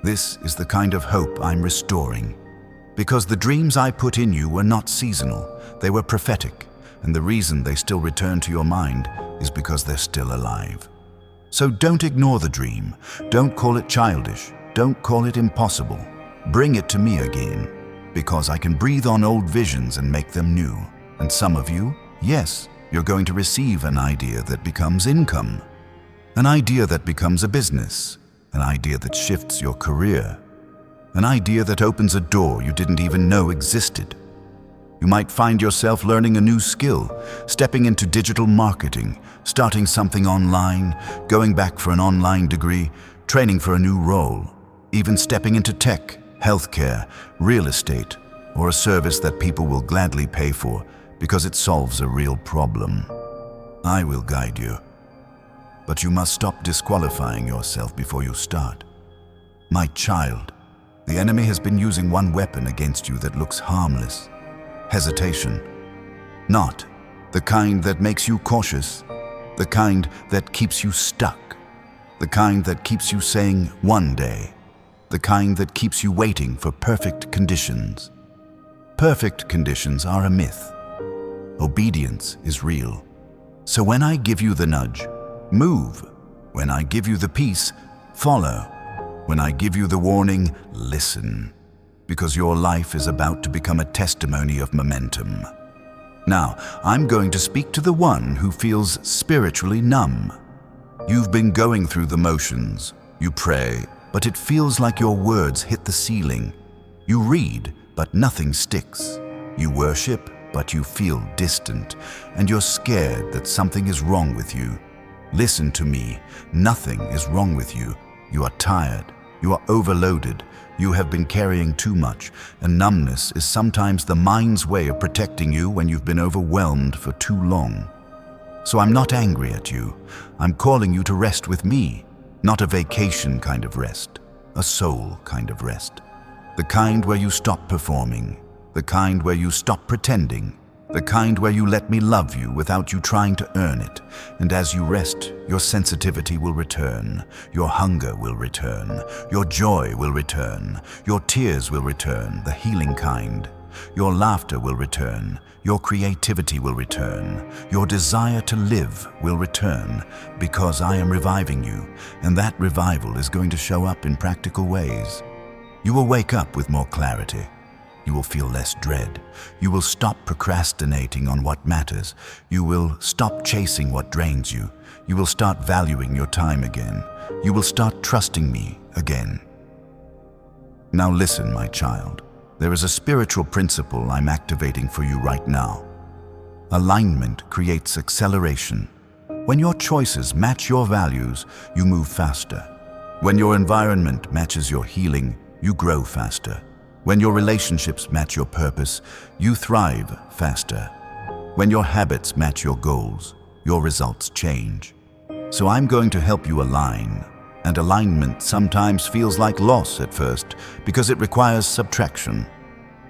This is the kind of hope I'm restoring. Because the dreams I put in you were not seasonal, they were prophetic, and the reason they still return to your mind is because they're still alive. So don't ignore the dream. Don't call it childish. Don't call it impossible. Bring it to me again. Because I can breathe on old visions and make them new. And some of you, yes, you're going to receive an idea that becomes income. An idea that becomes a business. An idea that shifts your career. An idea that opens a door you didn't even know existed. You might find yourself learning a new skill, stepping into digital marketing, starting something online, going back for an online degree, training for a new role, even stepping into tech, healthcare, real estate, or a service that people will gladly pay for because it solves a real problem. I will guide you. But you must stop disqualifying yourself before you start. My child, the enemy has been using one weapon against you that looks harmless: hesitation. Not the kind that makes you cautious, the kind that keeps you stuck, the kind that keeps you saying one day, the kind that keeps you waiting for perfect conditions. Perfect conditions are a myth. Obedience is real. So when I give you the nudge, move. When I give you the peace, follow. When I give you the warning, listen. Because your life is about to become a testimony of momentum. Now, I'm going to speak to the one who feels spiritually numb. You've been going through the motions. You pray, but it feels like your words hit the ceiling. You read, but nothing sticks. You worship, but you feel distant, and you're scared that something is wrong with you. Listen to me. Nothing is wrong with you. You are tired. You are overloaded. You have been carrying too much, and numbness is sometimes the mind's way of protecting you when you've been overwhelmed for too long. So I'm not angry at you. I'm calling you to rest with me. Not a vacation kind of rest, a soul kind of rest. The kind where you stop performing, the kind where you stop pretending, the kind where you let me love you without you trying to earn it. And as you rest, your sensitivity will return, your hunger will return, your joy will return, your tears will return, the healing kind. Your laughter will return, your creativity will return, your desire to live will return, because I am reviving you, and that revival is going to show up in practical ways. You will wake up with more clarity. You will feel less dread. You will stop procrastinating on what matters. You will stop chasing what drains you. You will start valuing your time again. You will start trusting me again. Now listen, my child. There is a spiritual principle I'm activating for you right now. Alignment creates acceleration. When your choices match your values, you move faster. When your environment matches your healing, you grow faster. When your relationships match your purpose, you thrive faster. When your habits match your goals, your results change. So I'm going to help you align. And alignment sometimes feels like loss at first because it requires subtraction.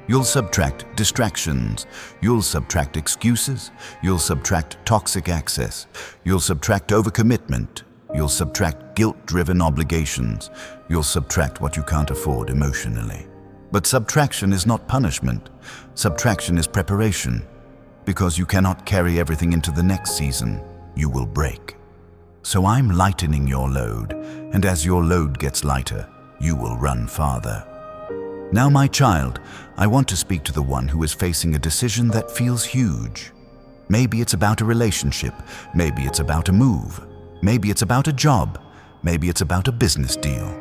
You'll subtract distractions. You'll subtract excuses. You'll subtract toxic access. You'll subtract overcommitment. You'll subtract guilt-driven obligations. You'll subtract what you can't afford emotionally. But subtraction is not punishment. Subtraction is preparation. Because you cannot carry everything into the next season, you will break. So I'm lightening your load, and as your load gets lighter, you will run farther. Now, my child, I want to speak to the one who is facing a decision that feels huge. Maybe it's about a relationship, maybe it's about a move, maybe it's about a job, maybe it's about a business deal.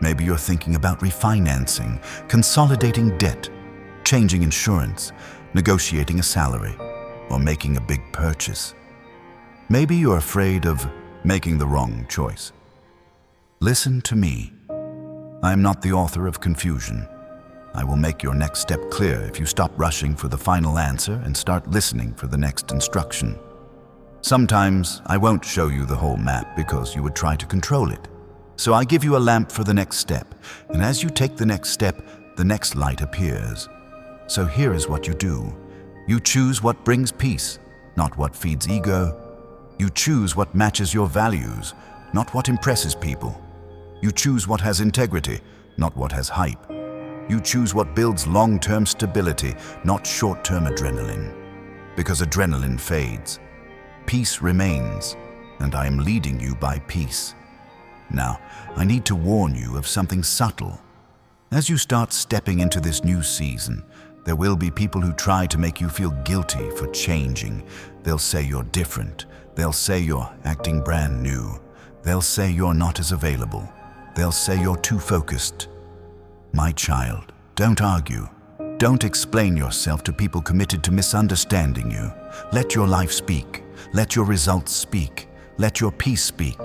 Maybe you're thinking about refinancing, consolidating debt, changing insurance, negotiating a salary, or making a big purchase. Maybe you're afraid of making the wrong choice. Listen to me. I am not the author of confusion. I will make your next step clear if you stop rushing for the final answer and start listening for the next instruction. Sometimes I won't show you the whole map because you would try to control it. So I give you a lamp for the next step, and as you take the next step, the next light appears. So here is what you do. You choose what brings peace, not what feeds ego. You choose what matches your values, not what impresses people. You choose what has integrity, not what has hype. You choose what builds long-term stability, not short-term adrenaline. Because adrenaline fades. Peace remains, and I am leading you by peace. Now, I need to warn you of something subtle. As you start stepping into this new season, there will be people who try to make you feel guilty for changing. They'll say you're different. They'll say you're acting brand new. They'll say you're not as available. They'll say you're too focused. My child, don't argue. Don't explain yourself to people committed to misunderstanding you. Let your life speak. Let your results speak. Let your peace speak.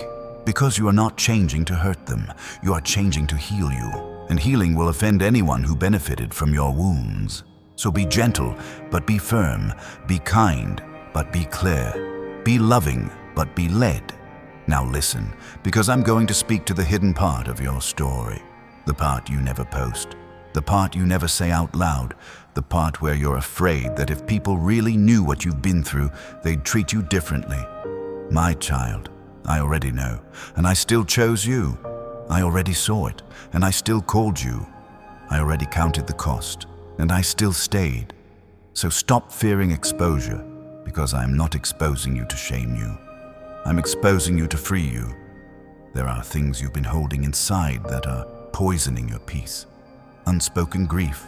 Because you are not changing to hurt them. You are changing to heal you. And healing will offend anyone who benefited from your wounds. So be gentle, but be firm. Be kind, but be clear. Be loving, but be led. Now listen, because I'm going to speak to the hidden part of your story. The part you never post. The part you never say out loud. The part where you're afraid that if people really knew what you've been through, they'd treat you differently. My child, I already know, and I still chose you. I already saw it, and I still called you. I already counted the cost, and I still stayed. So stop fearing exposure, because I'm not exposing you to shame you. I'm exposing you to free you. There are things you've been holding inside that are poisoning your peace. Unspoken grief,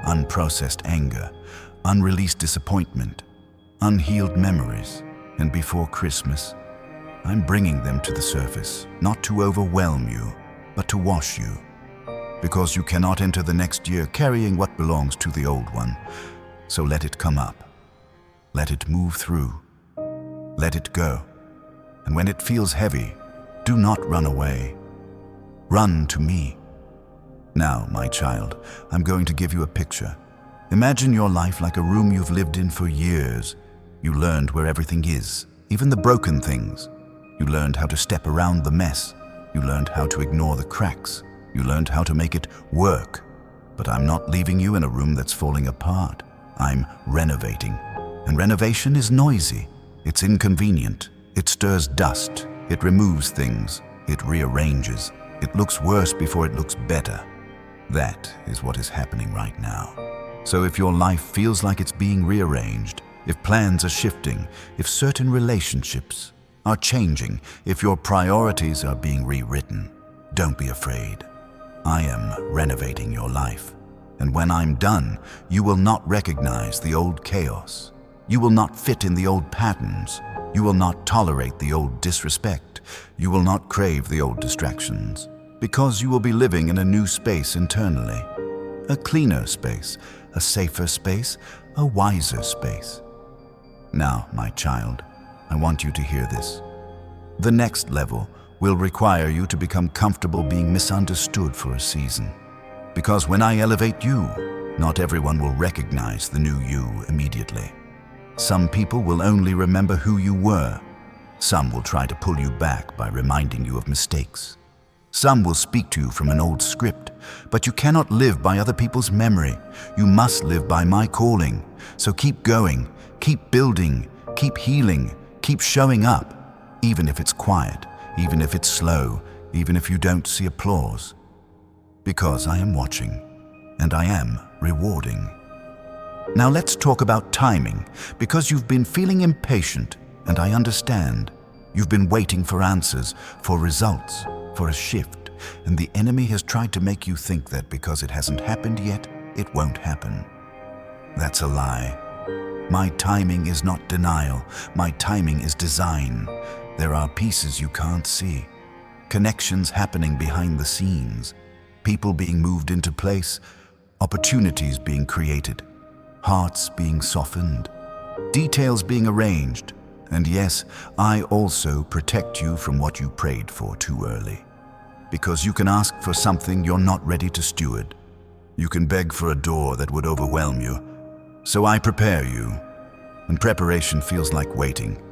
unprocessed anger, unreleased disappointment, unhealed memories. And before Christmas, I'm bringing them to the surface, not to overwhelm you, but to wash you. Because you cannot enter the next year carrying what belongs to the old one. So let it come up. Let it move through. Let it go. And when it feels heavy, do not run away. Run to me. Now, my child, I'm going to give you a picture. Imagine your life like a room you've lived in for years. You learned where everything is, even the broken things. You learned how to step around the mess. You learned how to ignore the cracks. You learned how to make it work. But I'm not leaving you in a room that's falling apart. I'm renovating. And renovation is noisy. It's inconvenient. It stirs dust. It removes things. It rearranges. It looks worse before it looks better. That is what is happening right now. So if your life feels like it's being rearranged, if plans are shifting, if certain relationships are changing, if your priorities are being rewritten, don't be afraid. I am renovating your life. And when I'm done, you will not recognize the old chaos. You will not fit in the old patterns. You will not tolerate the old disrespect. You will not crave the old distractions. Because you will be living in a new space internally. A cleaner space, a safer space, a wiser space. Now, my child, I want you to hear this. The next level will require you to become comfortable being misunderstood for a season. Because when I elevate you, not everyone will recognize the new you immediately. Some people will only remember who you were. Some will try to pull you back by reminding you of mistakes. Some will speak to you from an old script, but you cannot live by other people's memory. You must live by my calling. So keep going, keep building, keep healing, keep showing up, even if it's quiet, even if it's slow, even if you don't see applause. Because I am watching, and I am rewarding. Now let's talk about timing, because you've been feeling impatient, and I understand. You've been waiting for answers, for results, for a shift, and the enemy has tried to make you think that because it hasn't happened yet, it won't happen. That's a lie. My timing is not denial. My timing is design. There are pieces you can't see. Connections happening behind the scenes. People being moved into place. Opportunities being created. Hearts being softened. Details being arranged. And yes, I also protect you from what you prayed for too early. Because you can ask for something you're not ready to steward. You can beg for a door that would overwhelm you. So I prepare you. And preparation feels like waiting.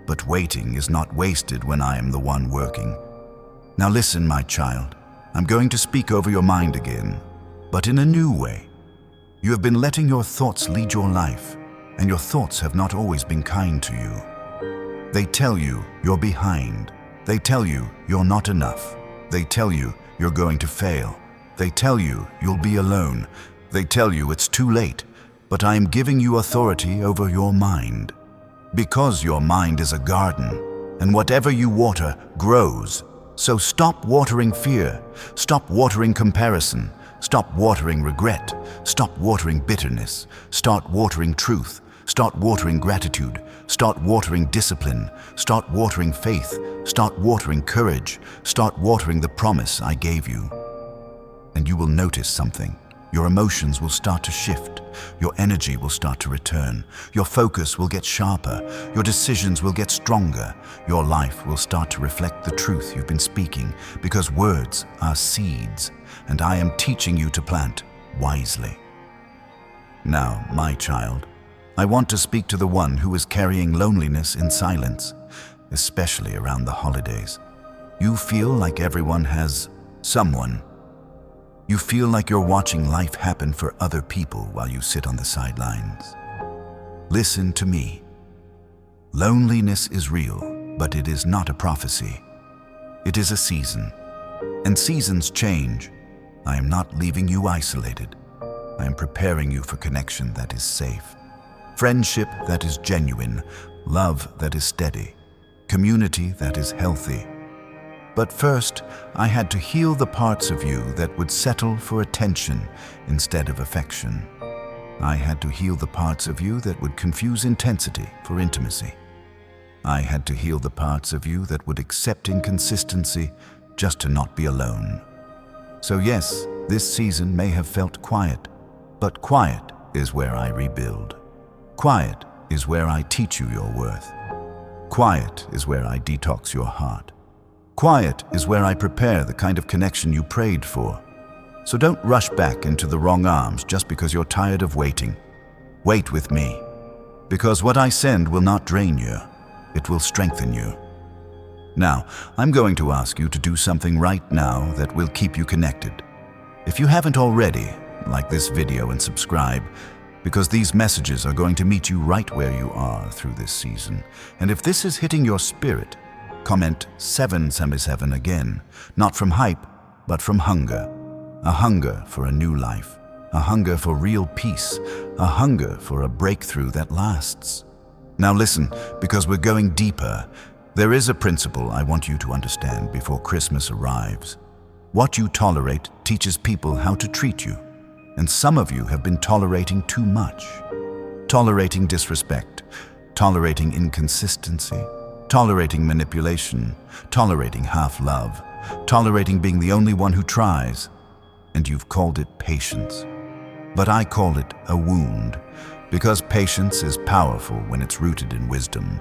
But waiting is not wasted when I am the one working. Now listen, my child. I'm going to speak over your mind again, but in a new way. You have been letting your thoughts lead your life, and your thoughts have not always been kind to you. They tell you you're behind. They tell you you're not enough. They tell you you're going to fail. They tell you you'll be alone. They tell you it's too late. But I am giving you authority over your mind. Because your mind is a garden, and whatever you water grows. So stop watering fear. Stop watering comparison. Stop watering regret. Stop watering bitterness. Start watering truth. Start watering gratitude. Start watering discipline. Start watering faith. Start watering courage. Start watering the promise I gave you. And you will notice something. Your emotions will start to shift. Your energy will start to return. Your focus will get sharper. Your decisions will get stronger. Your life will start to reflect the truth you've been speaking, because words are seeds, and I am teaching you to plant wisely. Now, my child, I want to speak to the one who is carrying loneliness in silence, especially around the holidays. You feel like everyone has someone. You feel like you're watching life happen for other people while you sit on the sidelines. Listen to me. Loneliness is real, but it is not a prophecy. It is a season, and seasons change. I am not leaving you isolated. I am preparing you for connection that is safe, friendship that is genuine, love that is steady, community that is healthy. But first, I had to heal the parts of you that would settle for attention instead of affection. I had to heal the parts of you that would confuse intensity for intimacy. I had to heal the parts of you that would accept inconsistency just to not be alone. So yes, this season may have felt quiet, but quiet is where I rebuild. Quiet is where I teach you your worth. Quiet is where I detox your heart. Quiet is where I prepare the kind of connection you prayed for. So don't rush back into the wrong arms just because you're tired of waiting. Wait with me, because what I send will not drain you. It will strengthen you. Now, I'm going to ask you to do something right now that will keep you connected. If you haven't already, like this video and subscribe, because these messages are going to meet you right where you are through this season. And if this is hitting your spirit, comment 777 again, not from hype, but from hunger. A hunger for a new life, a hunger for real peace, a hunger for a breakthrough that lasts. Now listen, because we're going deeper, there is a principle I want you to understand before Christmas arrives. What you tolerate teaches people how to treat you, and some of you have been tolerating too much. Tolerating disrespect, tolerating inconsistency, tolerating manipulation, tolerating half-love, tolerating being the only one who tries, and you've called it patience. But I call it a wound, because patience is powerful when it's rooted in wisdom,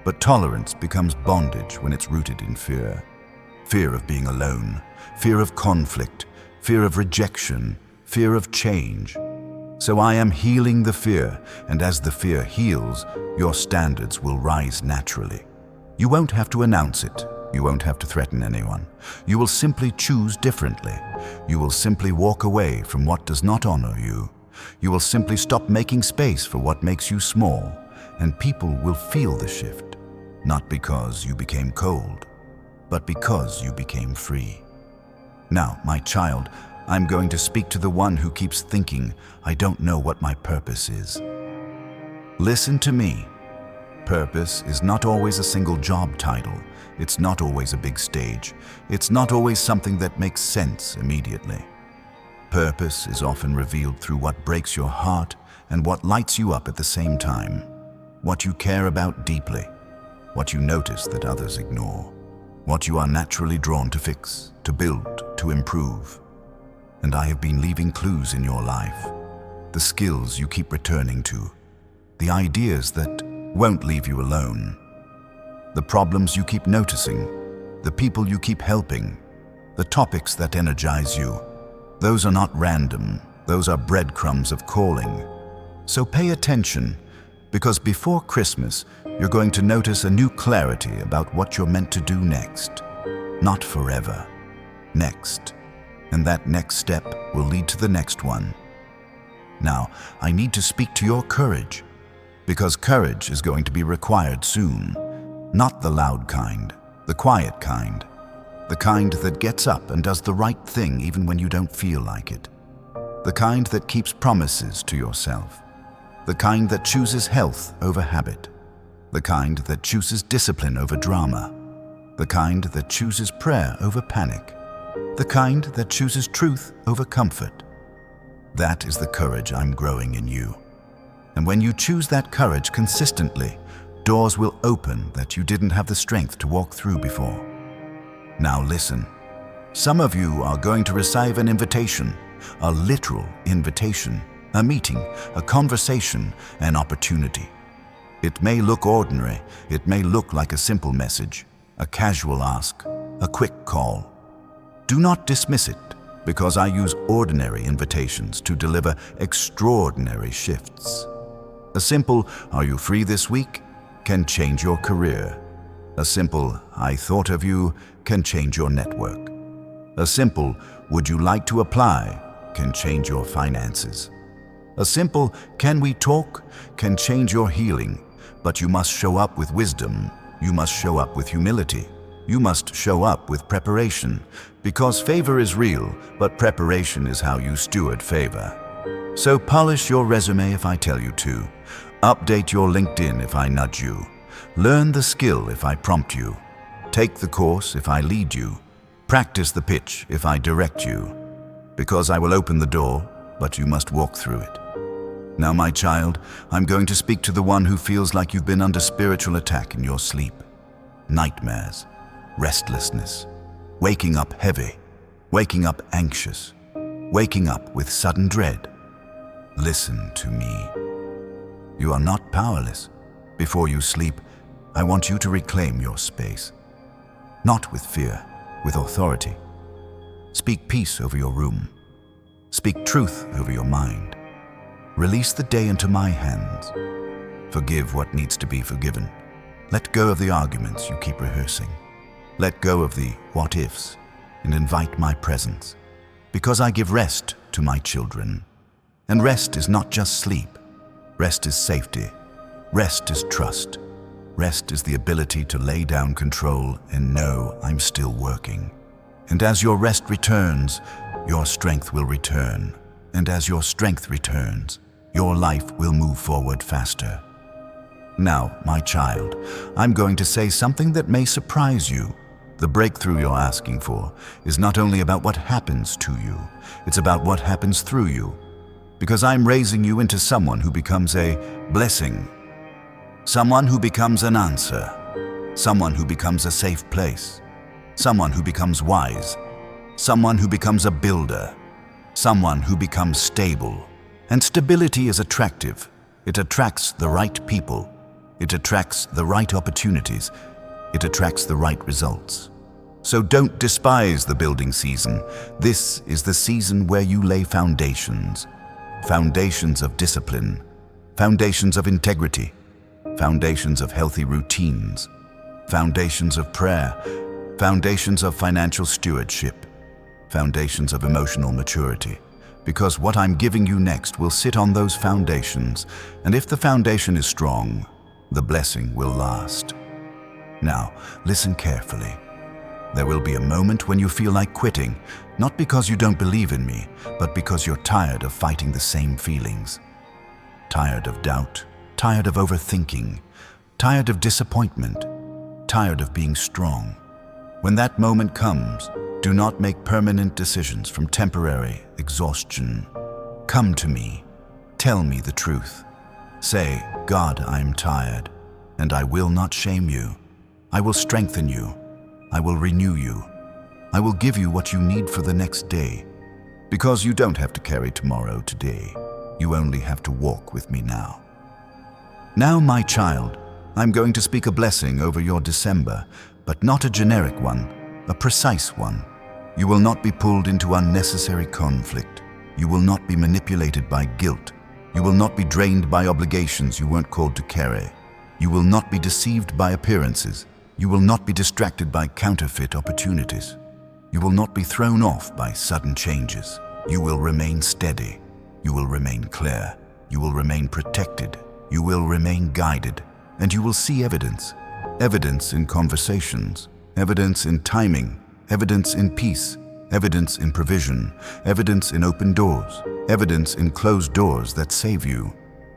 but tolerance becomes bondage when it's rooted in fear. Fear of being alone, fear of conflict, fear of rejection, fear of change. So I am healing the fear, and as the fear heals, your standards will rise naturally. You won't have to announce it. You won't have to threaten anyone. You will simply choose differently. You will simply walk away from what does not honor you. You will simply stop making space for what makes you small, and people will feel the shift, not because you became cold, but because you became free. Now, my child, I'm going to speak to the one who keeps thinking, I don't know what my purpose is. Listen to me. Purpose is not always a single job title. It's not always a big stage. It's not always something that makes sense immediately. Purpose is often revealed through what breaks your heart and what lights you up at the same time. What you care about deeply. What you notice that others ignore. What you are naturally drawn to fix, to build, to improve. And I have been leaving clues in your life. The skills you keep returning to. The ideas that won't leave you alone. The problems you keep noticing. The people you keep helping. The topics that energize you. Those are not random. Those are breadcrumbs of calling. So pay attention, because before Christmas, you're going to notice a new clarity about what you're meant to do next. Not forever. Next. And that next step will lead to the next one. Now, I need to speak to your courage, because courage is going to be required soon. Not the loud kind, the quiet kind. The kind that gets up and does the right thing even when you don't feel like it. The kind that keeps promises to yourself. The kind that chooses health over habit. The kind that chooses discipline over drama. The kind that chooses prayer over panic. The kind that chooses truth over comfort. That is the courage I'm growing in you. And when you choose that courage consistently, doors will open that you didn't have the strength to walk through before. Now listen. Some of you are going to receive an invitation, a literal invitation, a meeting, a conversation, an opportunity. It may look ordinary, it may look like a simple message, a casual ask, a quick call. Do not dismiss it. because I use ordinary invitations to deliver extraordinary shifts. A simple "Are you free this week?" can change your career. A simple "I thought of you" can change your network. A simple "Would you like to apply?" can change your finances. A simple "Can we talk?" can change your healing, but you must show up with wisdom. You must show up with humility. You must show up with preparation, because favor is real, but preparation is how you steward favor. So polish your resume if I tell you to. Update your LinkedIn if I nudge you. Learn the skill if I prompt you. Take the course if I lead you. Practice the pitch if I direct you. Because I will open the door, but you must walk through it. Now, my child, I'm going to speak to the one who feels like you've been under spiritual attack in your sleep. Nightmares, restlessness, waking up heavy, waking up anxious, waking up with sudden dread. Listen to me. You are not powerless. Before you sleep, I want you to reclaim your space. Not with fear, with authority. Speak peace over your room. Speak truth over your mind. Release the day into my hands. Forgive what needs to be forgiven. Let go of the arguments you keep rehearsing. Let go of the what-ifs and invite my presence. Because I give rest to my children. And rest is not just sleep. Rest is safety. Rest is trust. Rest is the ability to lay down control and know I'm still working. And as your rest returns, your strength will return. And as your strength returns, your life will move forward faster. Now, my child, I'm going to say something that may surprise you. The breakthrough you're asking for is not only about what happens to you, it's about what happens through you. Because I'm raising you into someone who becomes a blessing, someone who becomes an answer, someone who becomes a safe place, someone who becomes wise, someone who becomes a builder, someone who becomes stable. And stability is attractive. It attracts the right people. It attracts the right opportunities. It attracts the right results. So don't despise the building season. This is the season where you lay foundations. Foundations of discipline. Foundations of integrity. Foundations of healthy routines. Foundations of prayer. Foundations of financial stewardship. Foundations of emotional maturity. Because what I'm giving you next will sit on those foundations, and if the foundation is strong, the blessing will last. Now, listen carefully. There will be a moment when you feel like quitting, not because you don't believe in me, but because you're tired of fighting the same feelings. Tired of doubt, tired of overthinking, tired of disappointment, tired of being strong. When that moment comes, do not make permanent decisions from temporary exhaustion. Come to me. Tell me the truth. Say, God, I'm tired, and I will not shame you. I will strengthen you. I will renew you. I will give you what you need for the next day. Because you don't have to carry tomorrow today. You only have to walk with me now. Now, my child, I'm going to speak a blessing over your December, but not a generic one, a precise one. You will not be pulled into unnecessary conflict. You will not be manipulated by guilt. You will not be drained by obligations you weren't called to carry. You will not be deceived by appearances. You will not be distracted by counterfeit opportunities. You will not be thrown off by sudden changes. You will remain steady. You will remain clear. You will remain protected. You will remain guided. And you will see evidence. Evidence in conversations. Evidence in timing. Evidence in peace, evidence in provision, evidence in open doors, evidence in closed doors that save you.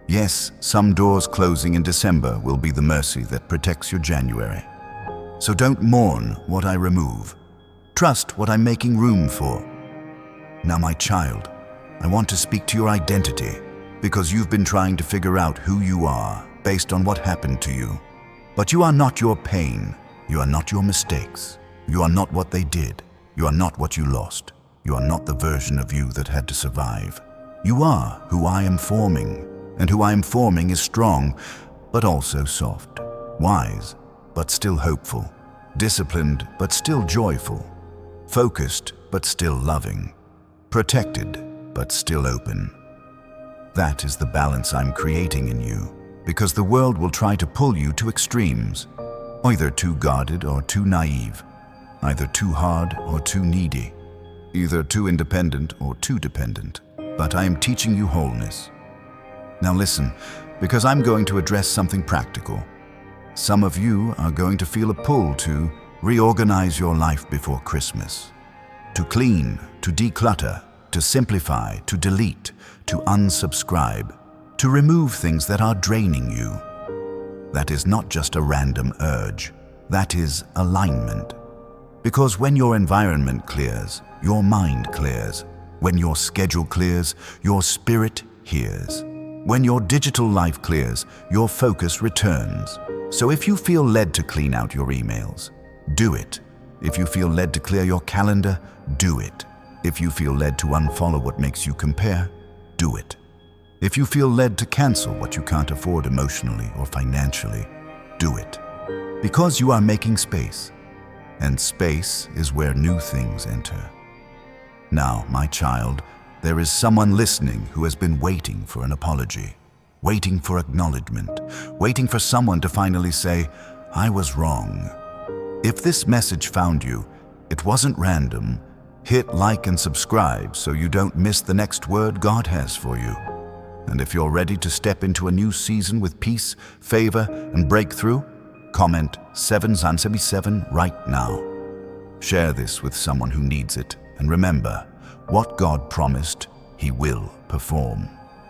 Yes, some doors closing in December will be the mercy that protects your January. So don't mourn what I remove. Trust what I'm making room for. Now, my child, I want to speak to your identity because you've been trying to figure out who you are based on what happened to you. But you are not your pain. You are not your mistakes. You are not what they did. You are not what you lost. You are not the version of you that had to survive. You are who I am forming, and who I am forming is strong, but also soft, wise, but still hopeful, disciplined, but still joyful, focused, but still loving. protected but still open. That is the balance I'm creating in you, because the world will try to pull you to extremes, either too guarded or too naive, either too hard or too needy, either too independent or too dependent. But I am teaching you wholeness. Now listen, because I'm going to address something practical. Some of you are going to feel a pull to reorganize your life before Christmas, to clean, to declutter, to simplify, to delete, to unsubscribe, to remove things that are draining you. That is not just a random urge, that is alignment. Because when your environment clears, your mind clears. When your schedule clears, your spirit hears. When your digital life clears, your focus returns. So if you feel led to clean out your emails, do it. If you feel led to clear your calendar, do it. If you feel led to unfollow what makes you compare, do it. If you feel led to cancel what you can't afford emotionally or financially, do it. Because you are making space, and space is where new things enter. Now, my child, there is someone listening who has been waiting for an apology, waiting for acknowledgement, waiting for someone to finally say, "I was wrong." If this message found you, it wasn't random. Hit like and subscribe so you don't miss the next word God has for you. And if you're ready to step into a new season with peace, favor, and breakthrough, comment 777 right now. Share this with someone who needs it. And remember, what God promised, He will perform.